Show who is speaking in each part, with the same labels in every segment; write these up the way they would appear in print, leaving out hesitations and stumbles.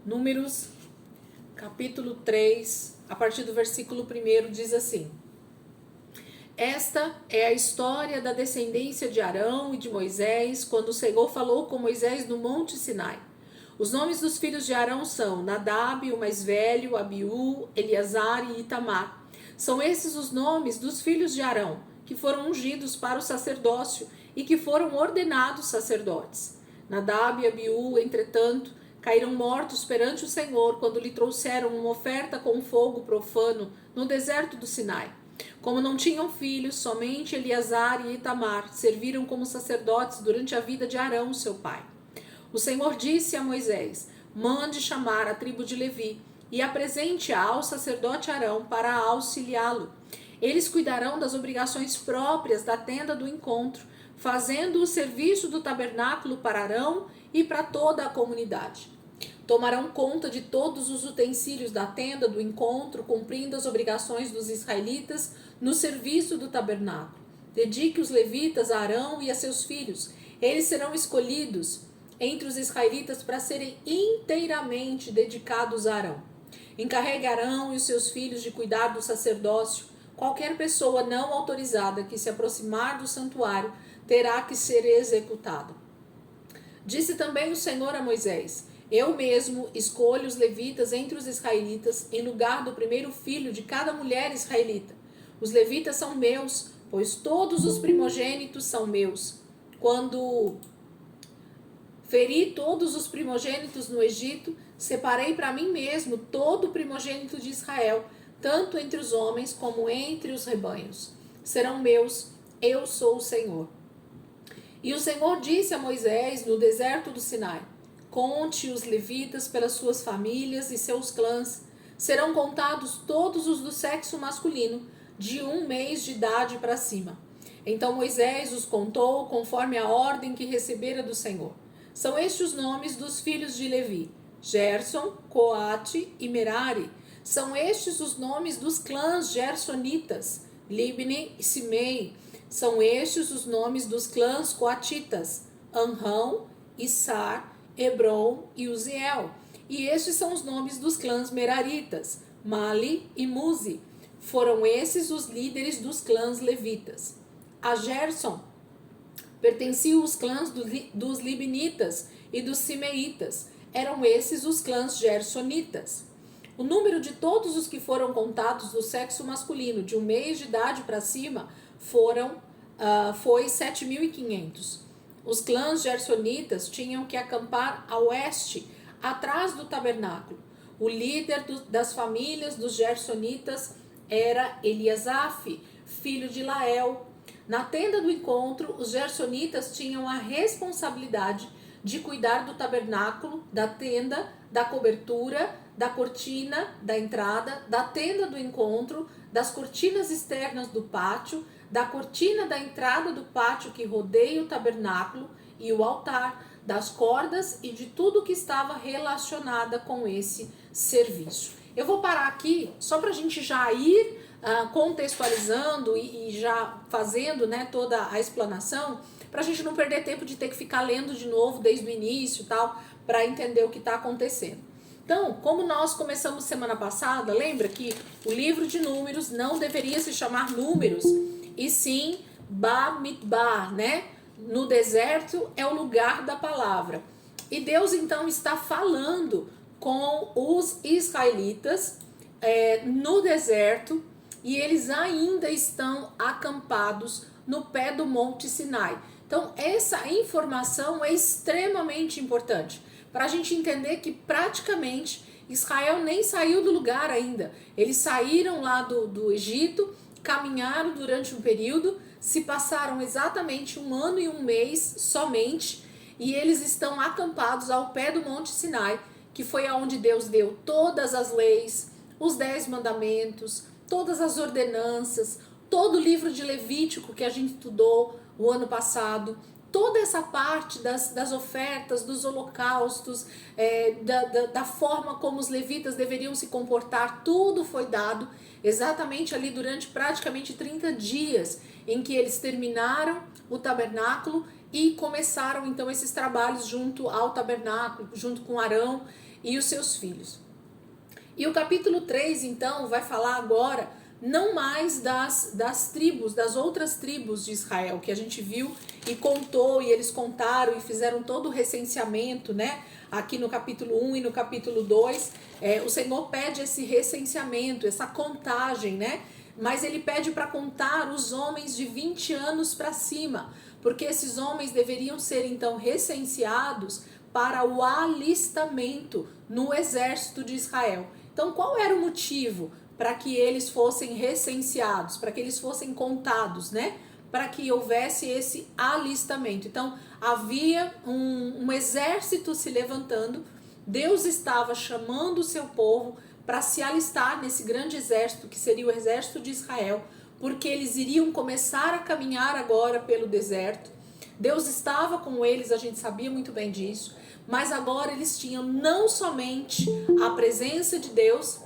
Speaker 1: Números, capítulo 3, a partir do versículo 1, diz assim: Esta é a história da descendência de Arão e de Moisés, quando o Senhor falou com Moisés no Monte Sinai. Os nomes dos filhos de Arão são Nadab, o mais velho, Abiú, Eleazar e Itamar. São esses os nomes dos filhos de Arão, que foram ungidos para o sacerdócio e que foram ordenados sacerdotes. Nadab e Abiú, entretanto, caíram mortos perante o Senhor quando lhe trouxeram uma oferta com fogo profano no deserto do Sinai. Como não tinham filhos, somente Eleazar e Itamar serviram como sacerdotes durante a vida de Arão, seu pai. O Senhor disse a Moisés: Mande chamar a tribo de Levi e apresente-a ao sacerdote Arão para auxiliá-lo. Eles cuidarão das obrigações próprias da tenda do encontro, fazendo o serviço do tabernáculo para Arão e para toda a comunidade. Tomarão conta de todos os utensílios da tenda do encontro, cumprindo as obrigações dos israelitas no serviço do tabernáculo. Dedique os levitas a Arão e a seus filhos. Eles serão escolhidos entre os israelitas para serem inteiramente dedicados a Arão. Encarregue Arão e os seus filhos de cuidar do sacerdócio. Qualquer pessoa não autorizada que se aproximar do santuário terá que ser executada. Disse também o Senhor a Moisés: Eu mesmo escolho os levitas entre os israelitas em lugar do primeiro filho de cada mulher israelita. Os levitas são meus, pois todos os primogênitos são meus. Quando feri todos os primogênitos no Egito, separei para mim mesmo todo o primogênito de Israel, tanto entre os homens como entre os rebanhos. Serão meus, eu sou o Senhor. E o Senhor disse a Moisés no deserto do Sinai: Conte os levitas pelas suas famílias e seus clãs. Serão contados todos os do sexo masculino, de 1 mês de idade para cima. Então Moisés os contou conforme a ordem que recebera do Senhor. São estes os nomes dos filhos de Levi: Gerson, Coate e Merari. São estes os nomes dos clãs gersonitas: Libni e Simei. São estes os nomes dos clãs coatitas: Anrão, Issar, Hebron e Uziel. E estes são os nomes dos clãs meraritas: Mali e Muzi. Foram esses os líderes dos clãs levitas. A Gerson pertenciam os clãs dos libnitas e dos simeitas. Eram esses os clãs gersonitas. O número de todos os que foram contados do sexo masculino de 1 mês de idade para cima foi 7.500. Os clãs gersonitas tinham que acampar a oeste, atrás do tabernáculo. O líder das famílias dos gersonitas era Eliasaf, filho de Lael. Na tenda do encontro, os gersonitas tinham a responsabilidade de cuidar do tabernáculo, da tenda, da cobertura, da cortina da entrada, da tenda do encontro, das cortinas externas do pátio, da cortina da entrada do pátio que rodeia o tabernáculo e o altar, das cordas e de tudo que estava relacionada com esse serviço. Eu vou parar aqui só para a gente já ir contextualizando e já fazendo, né, toda a explanação, para a gente não perder tempo de ter que ficar lendo de novo desde o início e tal, para entender o que está acontecendo. Então, como nós começamos semana passada, lembra que o livro de Números não deveria se chamar Números, e sim Bamidbar, né? No deserto é o lugar da palavra. E Deus então está falando com os israelitas no deserto, e eles ainda estão acampados no pé do Monte Sinai. Então, essa informação é extremamente importante para a gente entender que praticamente Israel nem saiu do lugar ainda. Eles saíram lá do Egito, caminharam durante um período, se passaram exatamente 1 ano e 1 mês somente, e eles estão acampados ao pé do Monte Sinai, que foi aonde Deus deu todas as leis, os 10 mandamentos, todas as ordenanças, todo o livro de Levítico que a gente estudou o ano passado, toda essa parte das ofertas, dos holocaustos, da forma como os levitas deveriam se comportar, tudo foi dado exatamente ali durante praticamente 30 dias, em que eles terminaram o tabernáculo e começaram então esses trabalhos junto ao tabernáculo, junto com Arão e os seus filhos. E o capítulo 3, então, vai falar agora não mais das tribos, das outras tribos de Israel, que a gente viu e contou, e eles contaram e fizeram todo o recenseamento, né? Aqui no capítulo 1 e no capítulo 2, o Senhor pede esse recenseamento, essa contagem, né? Mas ele pede para contar os homens de 20 anos para cima, porque esses homens deveriam ser então recenseados para o alistamento no exército de Israel. Então, qual era o motivo para que eles fossem recenseados, para que eles fossem contados, né? Para que houvesse esse alistamento. Então, havia um exército se levantando, Deus estava chamando o seu povo para se alistar nesse grande exército, que seria o exército de Israel, porque eles iriam começar a caminhar agora pelo deserto. Deus estava com eles, a gente sabia muito bem disso, mas agora eles tinham não somente a presença de Deus,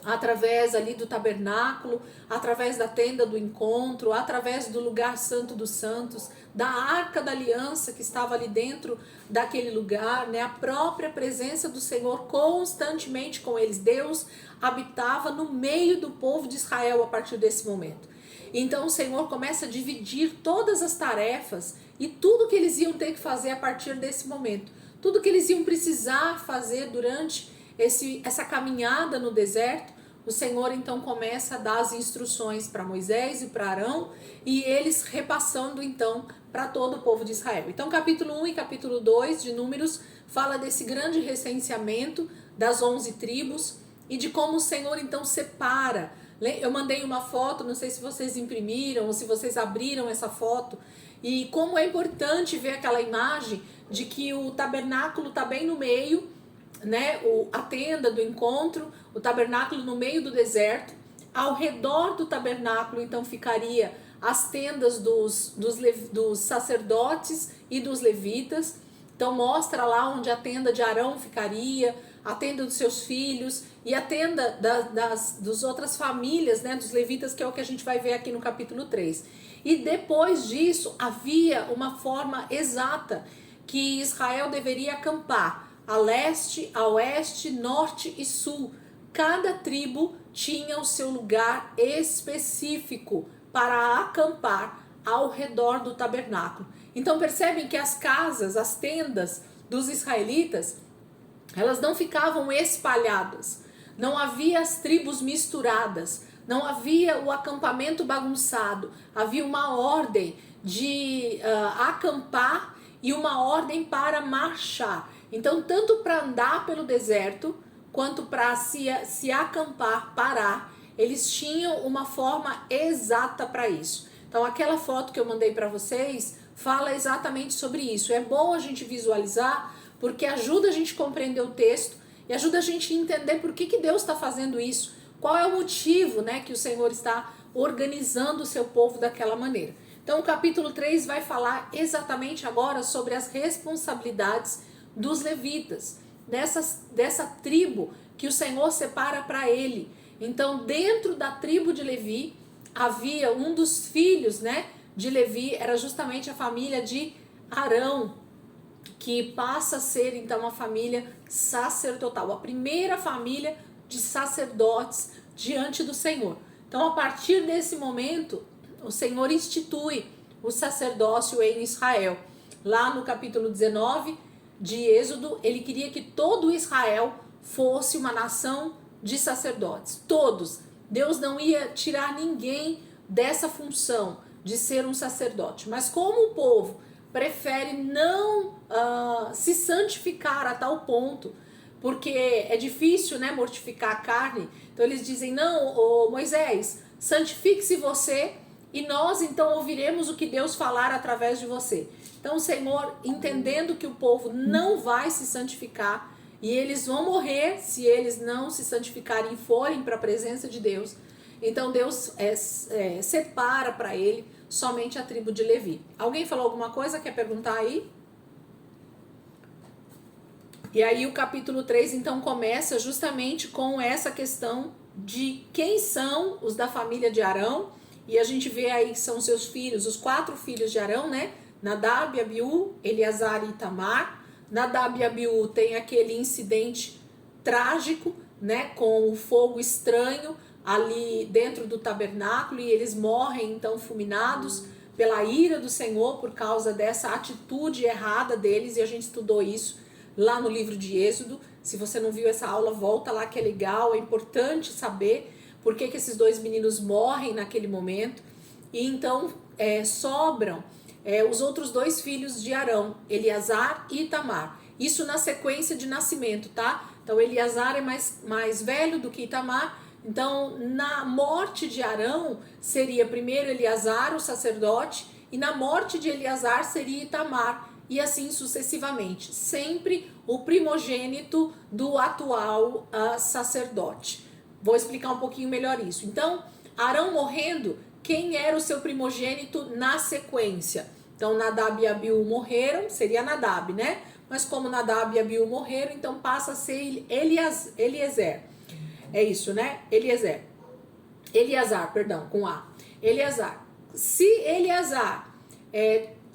Speaker 1: através ali do tabernáculo, através da tenda do encontro, através do lugar santo dos santos, da arca da aliança que estava ali dentro daquele lugar, né? A própria presença do Senhor constantemente com eles. Deus habitava no meio do povo de Israel a partir desse momento. Então o Senhor começa a dividir todas as tarefas e tudo que eles iam ter que fazer a partir desse momento. Tudo que eles iam precisar fazer durante essa caminhada no deserto, o Senhor então começa a dar as instruções para Moisés e para Arão, e eles repassando então para todo o povo de Israel. Então capítulo 1 e capítulo 2 de Números fala desse grande recenseamento das 11 tribos e de como o Senhor então separa. Eu mandei uma foto, não sei se vocês imprimiram ou se vocês abriram essa foto, e como é importante ver aquela imagem de que o tabernáculo está bem no meio, né, a tenda do encontro, o tabernáculo no meio do deserto. Ao redor do tabernáculo então ficaria as tendas dos sacerdotes e dos levitas. Então mostra lá onde a tenda de Arão ficaria, a tenda dos seus filhos e a tenda das outras famílias, né, dos levitas, que é o que a gente vai ver aqui no capítulo 3. E depois disso havia uma forma exata que Israel deveria acampar: a leste, a oeste, norte e sul. Cada tribo tinha o seu lugar específico para acampar ao redor do tabernáculo. Então percebem que as casas, as tendas dos israelitas, elas não ficavam espalhadas. Não havia as tribos misturadas, não havia o acampamento bagunçado. Havia uma ordem de acampar e uma ordem para marchar. Então, tanto para andar pelo deserto, quanto para se acampar, parar, eles tinham uma forma exata para isso. Então, aquela foto que eu mandei para vocês fala exatamente sobre isso. É bom a gente visualizar, porque ajuda a gente a compreender o texto e ajuda a gente a entender por que Deus está fazendo isso. Qual é o motivo, né, que o Senhor está organizando o seu povo daquela maneira. Então, o capítulo 3 vai falar exatamente agora sobre as responsabilidades dos levitas, dessa tribo que o Senhor separa para ele. Então, dentro da tribo de Levi, havia um dos filhos, né, de Levi, era justamente a família de Arão, que passa a ser então a família sacerdotal, a primeira família de sacerdotes diante do Senhor. Então, a partir desse momento, o Senhor institui o sacerdócio em Israel. Lá no capítulo 19 de Êxodo, ele queria que todo Israel fosse uma nação de sacerdotes. Todos. Deus não ia tirar ninguém dessa função de ser um sacerdote. Mas como o povo prefere não se santificar a tal ponto, porque é difícil, né, mortificar a carne, então eles dizem: não, Moisés, santifique-se você e nós então ouviremos o que Deus falar através de você. Então o Senhor, entendendo que o povo não vai se santificar e eles vão morrer se eles não se santificarem e forem para a presença de Deus, então Deus separa para ele somente a tribo de Levi. Alguém falou alguma coisa? Quer perguntar aí? E aí o capítulo 3 então começa justamente com essa questão de quem são os da família de Arão. E a gente vê aí que são seus filhos, os 4 filhos de Arão, né? Nadab, Abiú, Eleazar e Itamar. Nadab e Abiú tem aquele incidente trágico, né, com o fogo estranho ali dentro do tabernáculo, e eles morrem então fulminados pela ira do Senhor por causa dessa atitude errada deles, e a gente estudou isso lá no livro de Êxodo. Se você não viu essa aula, volta lá que é legal, é importante saber por que esses dois meninos morrem naquele momento. E então sobram os outros dois filhos de Arão, Eleazar e Itamar. Isso na sequência de nascimento, tá? Então Eleazar é mais velho do que Itamar. Então na morte de Arão seria primeiro Eleazar, o sacerdote, e na morte de Eleazar seria Itamar, e assim sucessivamente. Sempre o primogênito do atual sacerdote. Vou explicar um pouquinho melhor isso. Então, Arão morrendo, quem era o seu primogênito na sequência? Então, Nadab e Abiú morreram, seria Nadab, né? Mas como Nadab e Abiú morreram, então passa a ser Eliezer. É isso, né? Eleazar, perdão, com A. Eleazar. Se Eleazar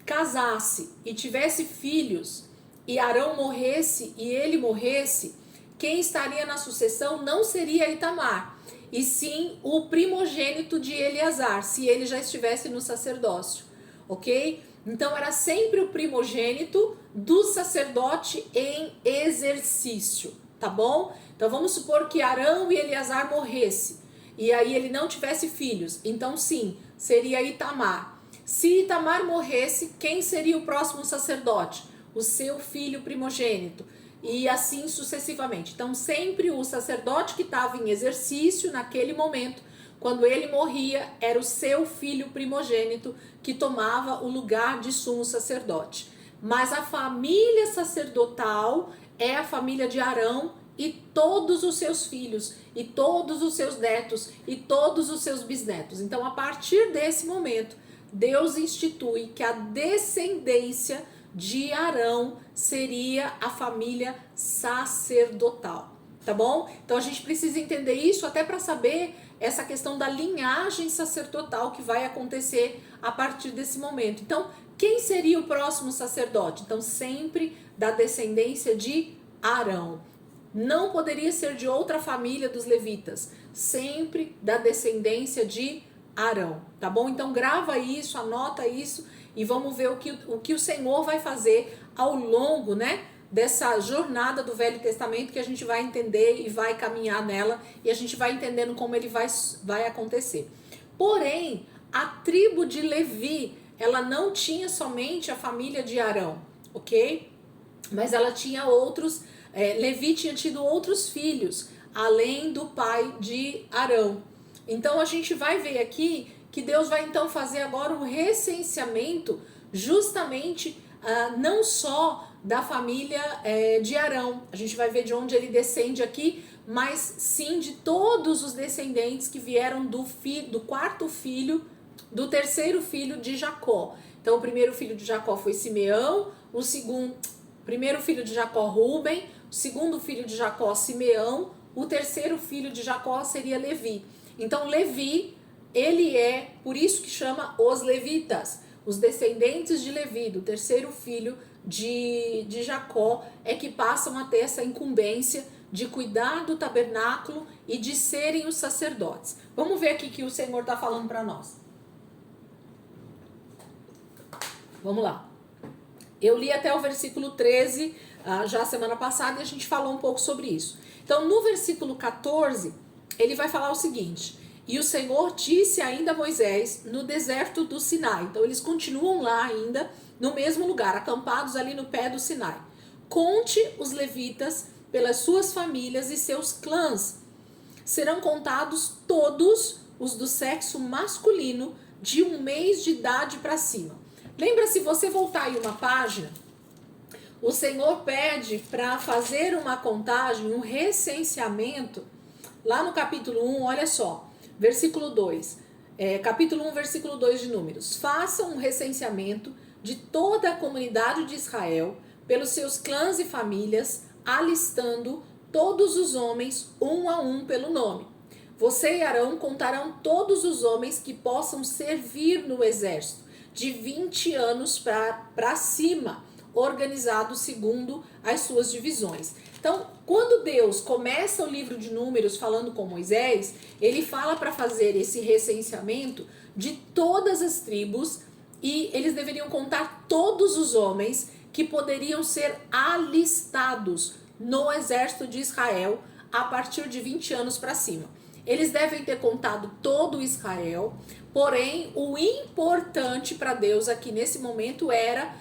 Speaker 1: casasse e tivesse filhos, e Arão morresse e ele morresse, quem estaria na sucessão não seria Itamar, e sim o primogênito de Eleazar, se ele já estivesse no sacerdócio, ok? Então era sempre o primogênito do sacerdote em exercício, tá bom? Então vamos supor que Arão e Eleazar morresse, e aí ele não tivesse filhos, então sim, seria Itamar. Se Itamar morresse, quem seria o próximo sacerdote? O seu filho primogênito. E assim sucessivamente. Então sempre o sacerdote que estava em exercício naquele momento, quando ele morria, era o seu filho primogênito que tomava o lugar de sumo sacerdote. Mas a família sacerdotal é a família de Arão e todos os seus filhos, e todos os seus netos, e todos os seus bisnetos. Então a partir desse momento, Deus institui que a descendência de Arão seria a família sacerdotal, tá bom? Então a gente precisa entender isso até para saber essa questão da linhagem sacerdotal que vai acontecer a partir desse momento. Então, quem seria o próximo sacerdote? Então, sempre da descendência de Arão. Não poderia ser de outra família dos levitas, sempre da descendência de Arão, tá bom? Então grava isso, anota isso e vamos ver o que o Senhor vai fazer ao longo, né, dessa jornada do Velho Testamento, que a gente vai entender e vai caminhar nela, e a gente vai entendendo como ele vai acontecer. Porém, a tribo de Levi, ela não tinha somente a família de Arão, ok? Mas ela tinha outros, Levi tinha tido outros filhos, além do pai de Arão. Então a gente vai ver aqui que Deus vai então fazer agora um recenseamento justamente não só da família de Arão, a gente vai ver de onde ele descende aqui, mas sim de todos os descendentes que vieram do quarto filho, do terceiro filho de Jacó. Então o primeiro filho de Jacó foi Simeão, primeiro filho de Jacó Rúben, o segundo filho de Jacó Simeão, o terceiro filho de Jacó seria Levi. Então Levi, ele por isso que chama os levitas, os descendentes de Levi, do terceiro filho de Jacó, é que passam a ter essa incumbência de cuidar do tabernáculo e de serem os sacerdotes. Vamos ver aqui que o Senhor está falando para nós. Vamos lá. Eu li até o versículo 13, já semana passada, e a gente falou um pouco sobre isso. Então no versículo 14, ele vai falar o seguinte: e o Senhor disse ainda a Moisés no deserto do Sinai. Então eles continuam lá ainda, no mesmo lugar, acampados ali no pé do Sinai. Conte os levitas pelas suas famílias e seus clãs. Serão contados todos os do sexo masculino de 1 mês de idade para cima. Lembra, se você voltar aí uma página, o Senhor pede para fazer uma contagem, um recenseamento. Lá no capítulo 1, olha só, versículo 2, capítulo 1, versículo 2 de Números. Façam um recenseamento de toda a comunidade de Israel, pelos seus clãs e famílias, alistando todos os homens, um a um, pelo nome. Você e Arão contarão todos os homens que possam servir no exército, de 20 anos para cima, organizados segundo as suas divisões. Então, quando Deus começa o livro de Números falando com Moisés, ele fala para fazer esse recenseamento de todas as tribos e eles deveriam contar todos os homens que poderiam ser alistados no exército de Israel a partir de 20 anos para cima. Eles devem ter contado todo Israel, porém o importante para Deus aqui nesse momento era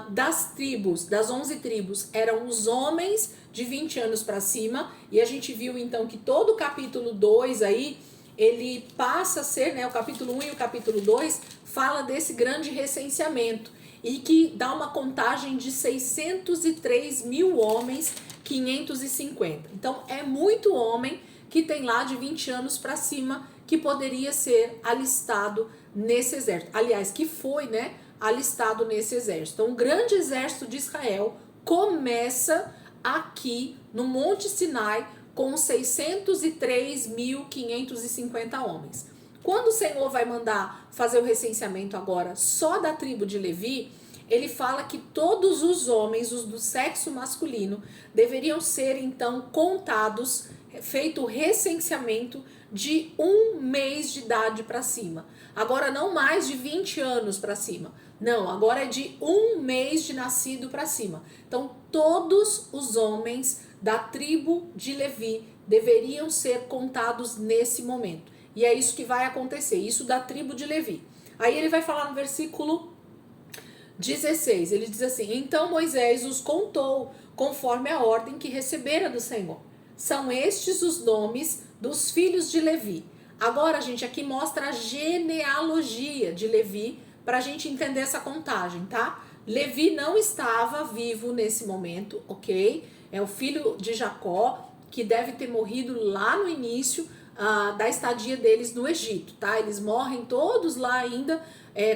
Speaker 1: das tribos, das 11 tribos, eram os homens de 20 anos para cima, e a gente viu então que todo o capítulo 2 aí, ele passa a ser, né, o capítulo 1 e o capítulo 2 fala desse grande recenseamento, e que dá uma contagem de 603 mil homens, 550. Então é muito homem que tem lá de 20 anos para cima que poderia ser alistado nesse exército. Aliás, que foi, né, alistado nesse exército. Então, o grande exército de Israel começa aqui no Monte Sinai com 603.550 homens. Quando o Senhor vai mandar fazer o recenseamento agora só da tribo de Levi, ele fala que todos os homens, os do sexo masculino, deveriam ser então contados, feito o recenseamento de 1 mês de idade para cima. Agora não mais de 20 anos para cima. Não, agora é de 1 mês de nascido para cima. Então todos os homens da tribo de Levi deveriam ser contados nesse momento. E é isso que vai acontecer, isso da tribo de Levi. Aí ele vai falar no versículo 16, ele diz assim: então Moisés os contou conforme a ordem que recebera do Senhor. São estes os nomes dos filhos de Levi. Agora, gente, aqui mostra a genealogia de Levi para a gente entender essa contagem, tá? Levi não estava vivo nesse momento, ok? É o filho de Jacó, que deve ter morrido lá no início da estadia deles no Egito, tá? Eles morrem todos lá ainda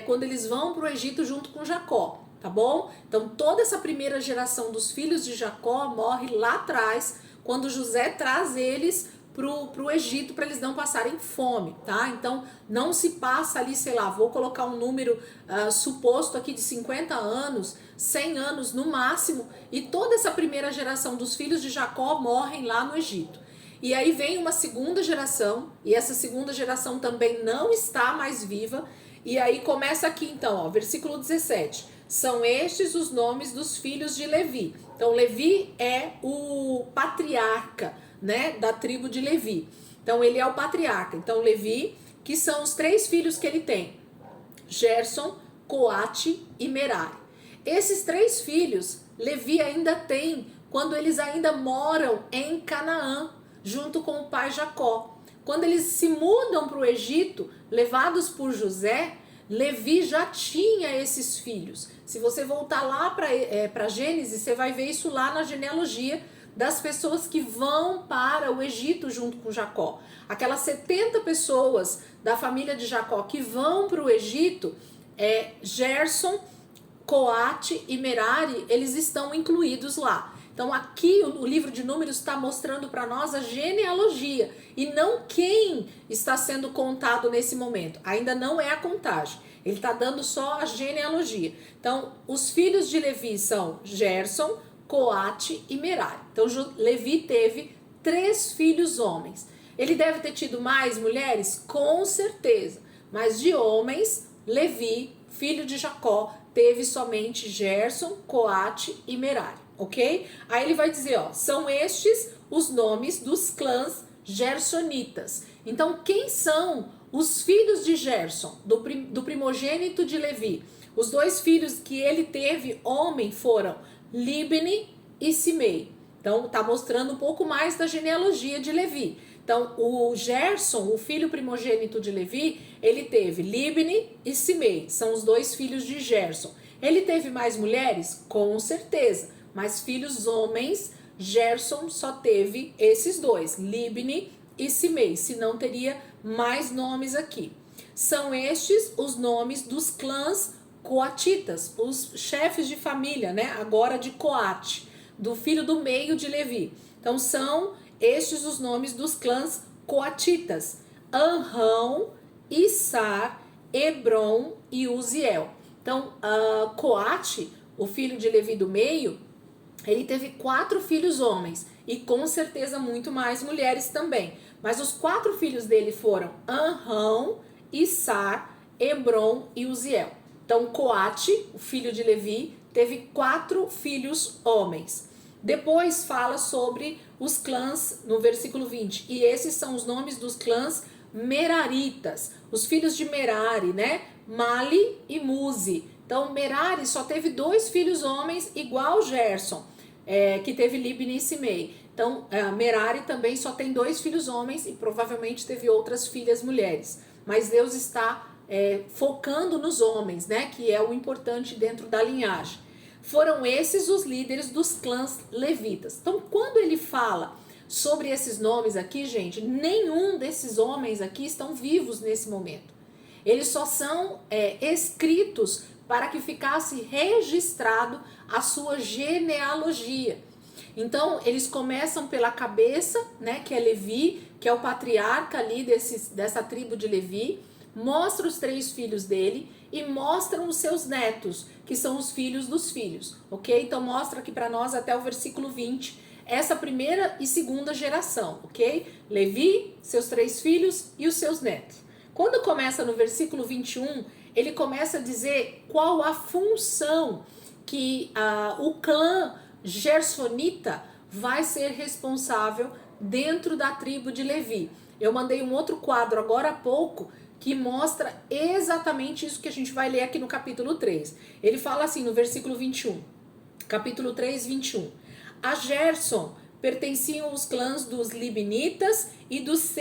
Speaker 1: quando eles vão para o Egito junto com Jacó, tá bom? Então toda essa primeira geração dos filhos de Jacó morre lá atrás, quando José traz eles pro Egito para eles não passarem fome, tá? Então não se passa ali, sei lá, vou colocar um número suposto aqui de 50 anos, 100 anos no máximo, e toda essa primeira geração dos filhos de Jacó morrem lá no Egito. E aí vem uma segunda geração, e essa segunda geração também não está mais viva, e aí começa aqui então, ó, versículo 17. São estes os nomes dos filhos de Levi. Então Levi é o patriarca, né, da tribo de Levi. Então ele é o patriarca. Então Levi, que são os 3 filhos que ele tem: Gerson, Coate e Merari. Esses 3 filhos Levi ainda tem quando eles ainda moram em Canaã, junto com o pai Jacó. Quando eles se mudam para o Egito, levados por José, Levi já tinha esses filhos. Se você voltar lá para Gênesis, você vai ver isso lá na genealogia das pessoas que vão para o Egito junto com Jacó. Aquelas 70 pessoas da família de Jacó que vão para o Egito, Gerson, Coate e Merari, eles estão incluídos lá. Então aqui o livro de Números está mostrando para nós a genealogia e não quem está sendo contado nesse momento. Ainda não é a contagem. Ele está dando só a genealogia. Então os filhos de Levi são Gerson, Coate e Merari. Então Levi teve 3 filhos homens. Ele deve ter tido mais mulheres? Com certeza. Mas de homens, Levi, filho de Jacó, teve somente Gerson, Coate e Merari. Ok? Aí ele vai dizer, ó, são estes os nomes dos clãs gersonitas. Então, quem são os filhos de Gerson, do primogênito de Levi? Os 2 filhos que ele teve homem foram Libni e Simei. Então, tá mostrando um pouco mais da genealogia de Levi. Então, o Gerson, o filho primogênito de Levi, ele teve Libni e Simei. São os 2 filhos de Gerson. Ele teve mais mulheres? Com certeza. Mas filhos homens, Gerson só teve esses 2, Libni e Simei, senão teria mais nomes aqui. São estes os nomes dos clãs coatitas, os chefes de família, né? Agora de Coate, do filho do meio de Levi. Então são estes os nomes dos clãs coatitas: Anrão, Issar, Hebron e Uziel. Então Coate, o filho de Levi do meio, Ele teve 4 filhos homens e com certeza muito mais mulheres também. Mas os 4 filhos dele foram Anrão, Issar, Hebron e Uziel. Então Coate, o filho de Levi, teve 4 filhos homens. Depois fala sobre os clãs no versículo 20. E esses são os nomes dos clãs meraritas. Os filhos de Merari, né? Mali e Muzi. Então Merari só teve 2 filhos homens igual Gerson, que teve Libni e Simei. Então Merari também só tem 2 filhos homens e provavelmente teve outras filhas mulheres. Mas Deus está focando nos homens, né? Que é o importante dentro da linhagem. Foram esses os líderes dos clãs levitas. Então, quando ele fala sobre esses nomes aqui, gente, nenhum desses homens aqui estão vivos nesse momento. Eles só são escritos para que ficasse registrado a sua genealogia. Então, eles começam pela cabeça, né, que é Levi, que é o patriarca ali dessa tribo de Levi, mostra os 3 filhos dele e mostram os seus netos, que são os filhos dos filhos, ok? Então mostra aqui para nós até o versículo 20, essa primeira e segunda geração, ok? Levi, seus 3 filhos e os seus netos. Quando começa no versículo 21, ele começa a dizer qual a função que o clã gersonita vai ser responsável dentro da tribo de Levi. Eu mandei um outro quadro agora há pouco, que mostra exatamente isso que a gente vai ler aqui no capítulo 3. Ele fala assim no versículo 21, capítulo 3, 21. A Gerson pertenciam os clãs dos Libnitas e dos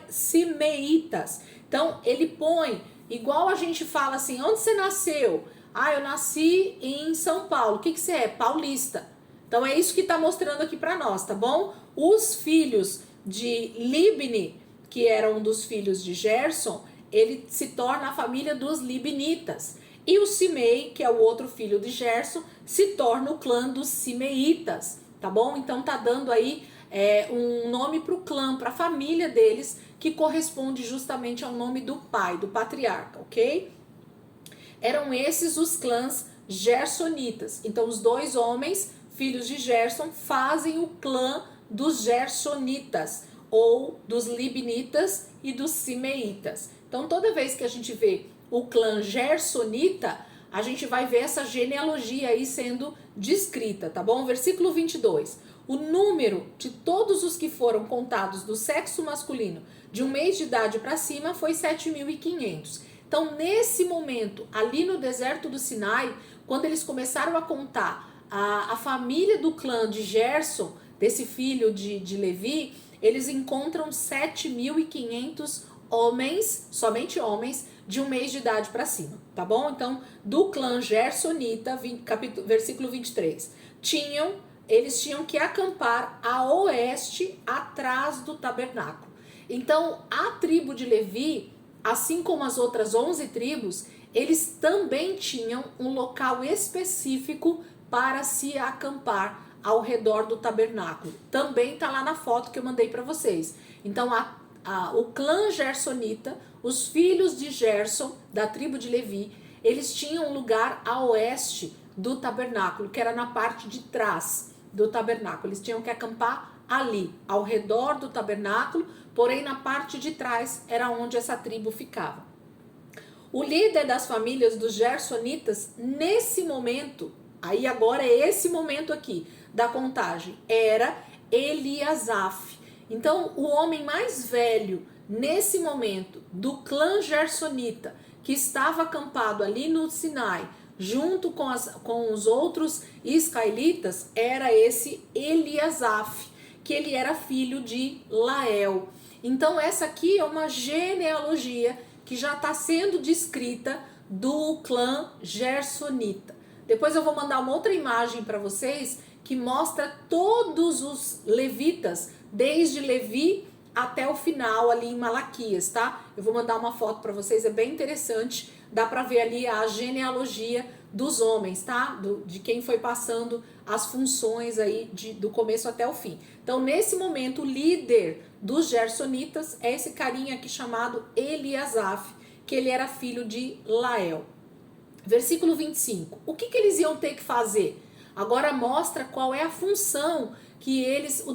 Speaker 1: Simeitas. Então, ele põe, igual a gente fala assim, onde você nasceu? Ah, eu nasci em São Paulo. O que você é? Paulista. Então, é isso que está mostrando aqui para nós, tá bom? Os filhos de Libni, que era um dos filhos de Gerson, ele se torna a família dos Libnitas. E o Simei, que é o outro filho de Gerson, se torna o clã dos Simeitas, tá bom? Então tá dando aí um nome para o clã, para a família deles, que corresponde justamente ao nome do pai, do patriarca, ok? Eram esses os clãs gersonitas. Então os 2 homens, filhos de Gerson, fazem o clã dos gersonitas, ou dos Libnitas e dos Simeitas. Então, toda vez que a gente vê o clã gersonita, a gente vai ver essa genealogia aí sendo descrita, tá bom? Versículo 22. O número de todos os que foram contados do sexo masculino de 1 mês de idade para cima foi 7.500. Então, nesse momento, ali no deserto do Sinai, quando eles começaram a contar a família do clã de Gerson, desse filho de Levi, eles encontram 7.500 homens, somente homens, de 1 mês de idade para cima, tá bom? Então, do clã gersonita, versículo 23, eles tinham que acampar a oeste, atrás do tabernáculo. Então, a tribo de Levi, assim como as outras 11 tribos, eles também tinham um local específico para se acampar ao redor do tabernáculo. Também tá lá na foto que eu mandei para vocês. Então, o clã gersonita, os filhos de Gerson, da tribo de Levi, eles tinham um lugar a oeste do tabernáculo, que era na parte de trás do tabernáculo. Eles tinham que acampar ali, ao redor do tabernáculo, porém na parte de trás era onde essa tribo ficava. O líder das famílias dos gersonitas, nesse momento, aí agora é esse momento aqui da contagem, era Eliasaf. Então, o homem mais velho, nesse momento, do clã gersonita, que estava acampado ali no Sinai, junto com os outros israelitas, era esse Eliasaf, que ele era filho de Lael. Então, essa aqui é uma genealogia que já está sendo descrita do clã gersonita. Depois eu vou mandar uma outra imagem para vocês que mostra todos os levitas, desde Levi até o final ali em Malaquias, tá? Eu vou mandar uma foto para vocês, é bem interessante, dá para ver ali a genealogia dos homens, tá? De quem foi passando as funções aí do começo até o fim. Então, nesse momento, o líder dos gersonitas é esse carinha aqui chamado Eliasaf, que ele era filho de Lael. Versículo 25. O que eles iam ter que fazer? Agora mostra qual é a função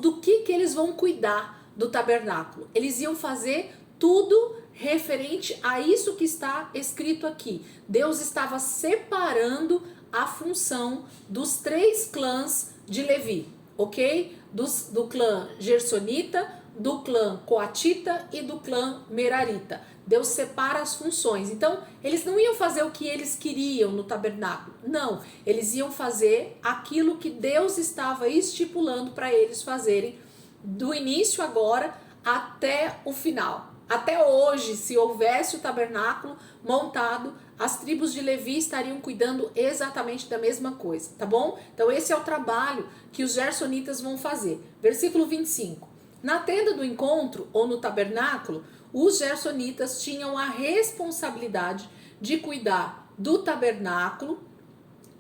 Speaker 1: do que eles vão cuidar do tabernáculo. Eles iam fazer tudo referente a isso que está escrito aqui. Deus estava separando a função dos 3 clãs de Levi, ok? Do clã Gersonita, do clã Coatita e do clã Merarita. Deus separa as funções. Então, eles não iam fazer o que eles queriam no tabernáculo. Não, eles iam fazer aquilo que Deus estava estipulando para eles fazerem do início agora até o final. Até hoje, se houvesse o tabernáculo montado, as tribos de Levi estariam cuidando exatamente da mesma coisa, tá bom? Então esse é o trabalho que os gersonitas vão fazer. Versículo 25. Na tenda do encontro, ou no tabernáculo, os gersonitas tinham a responsabilidade de cuidar do tabernáculo,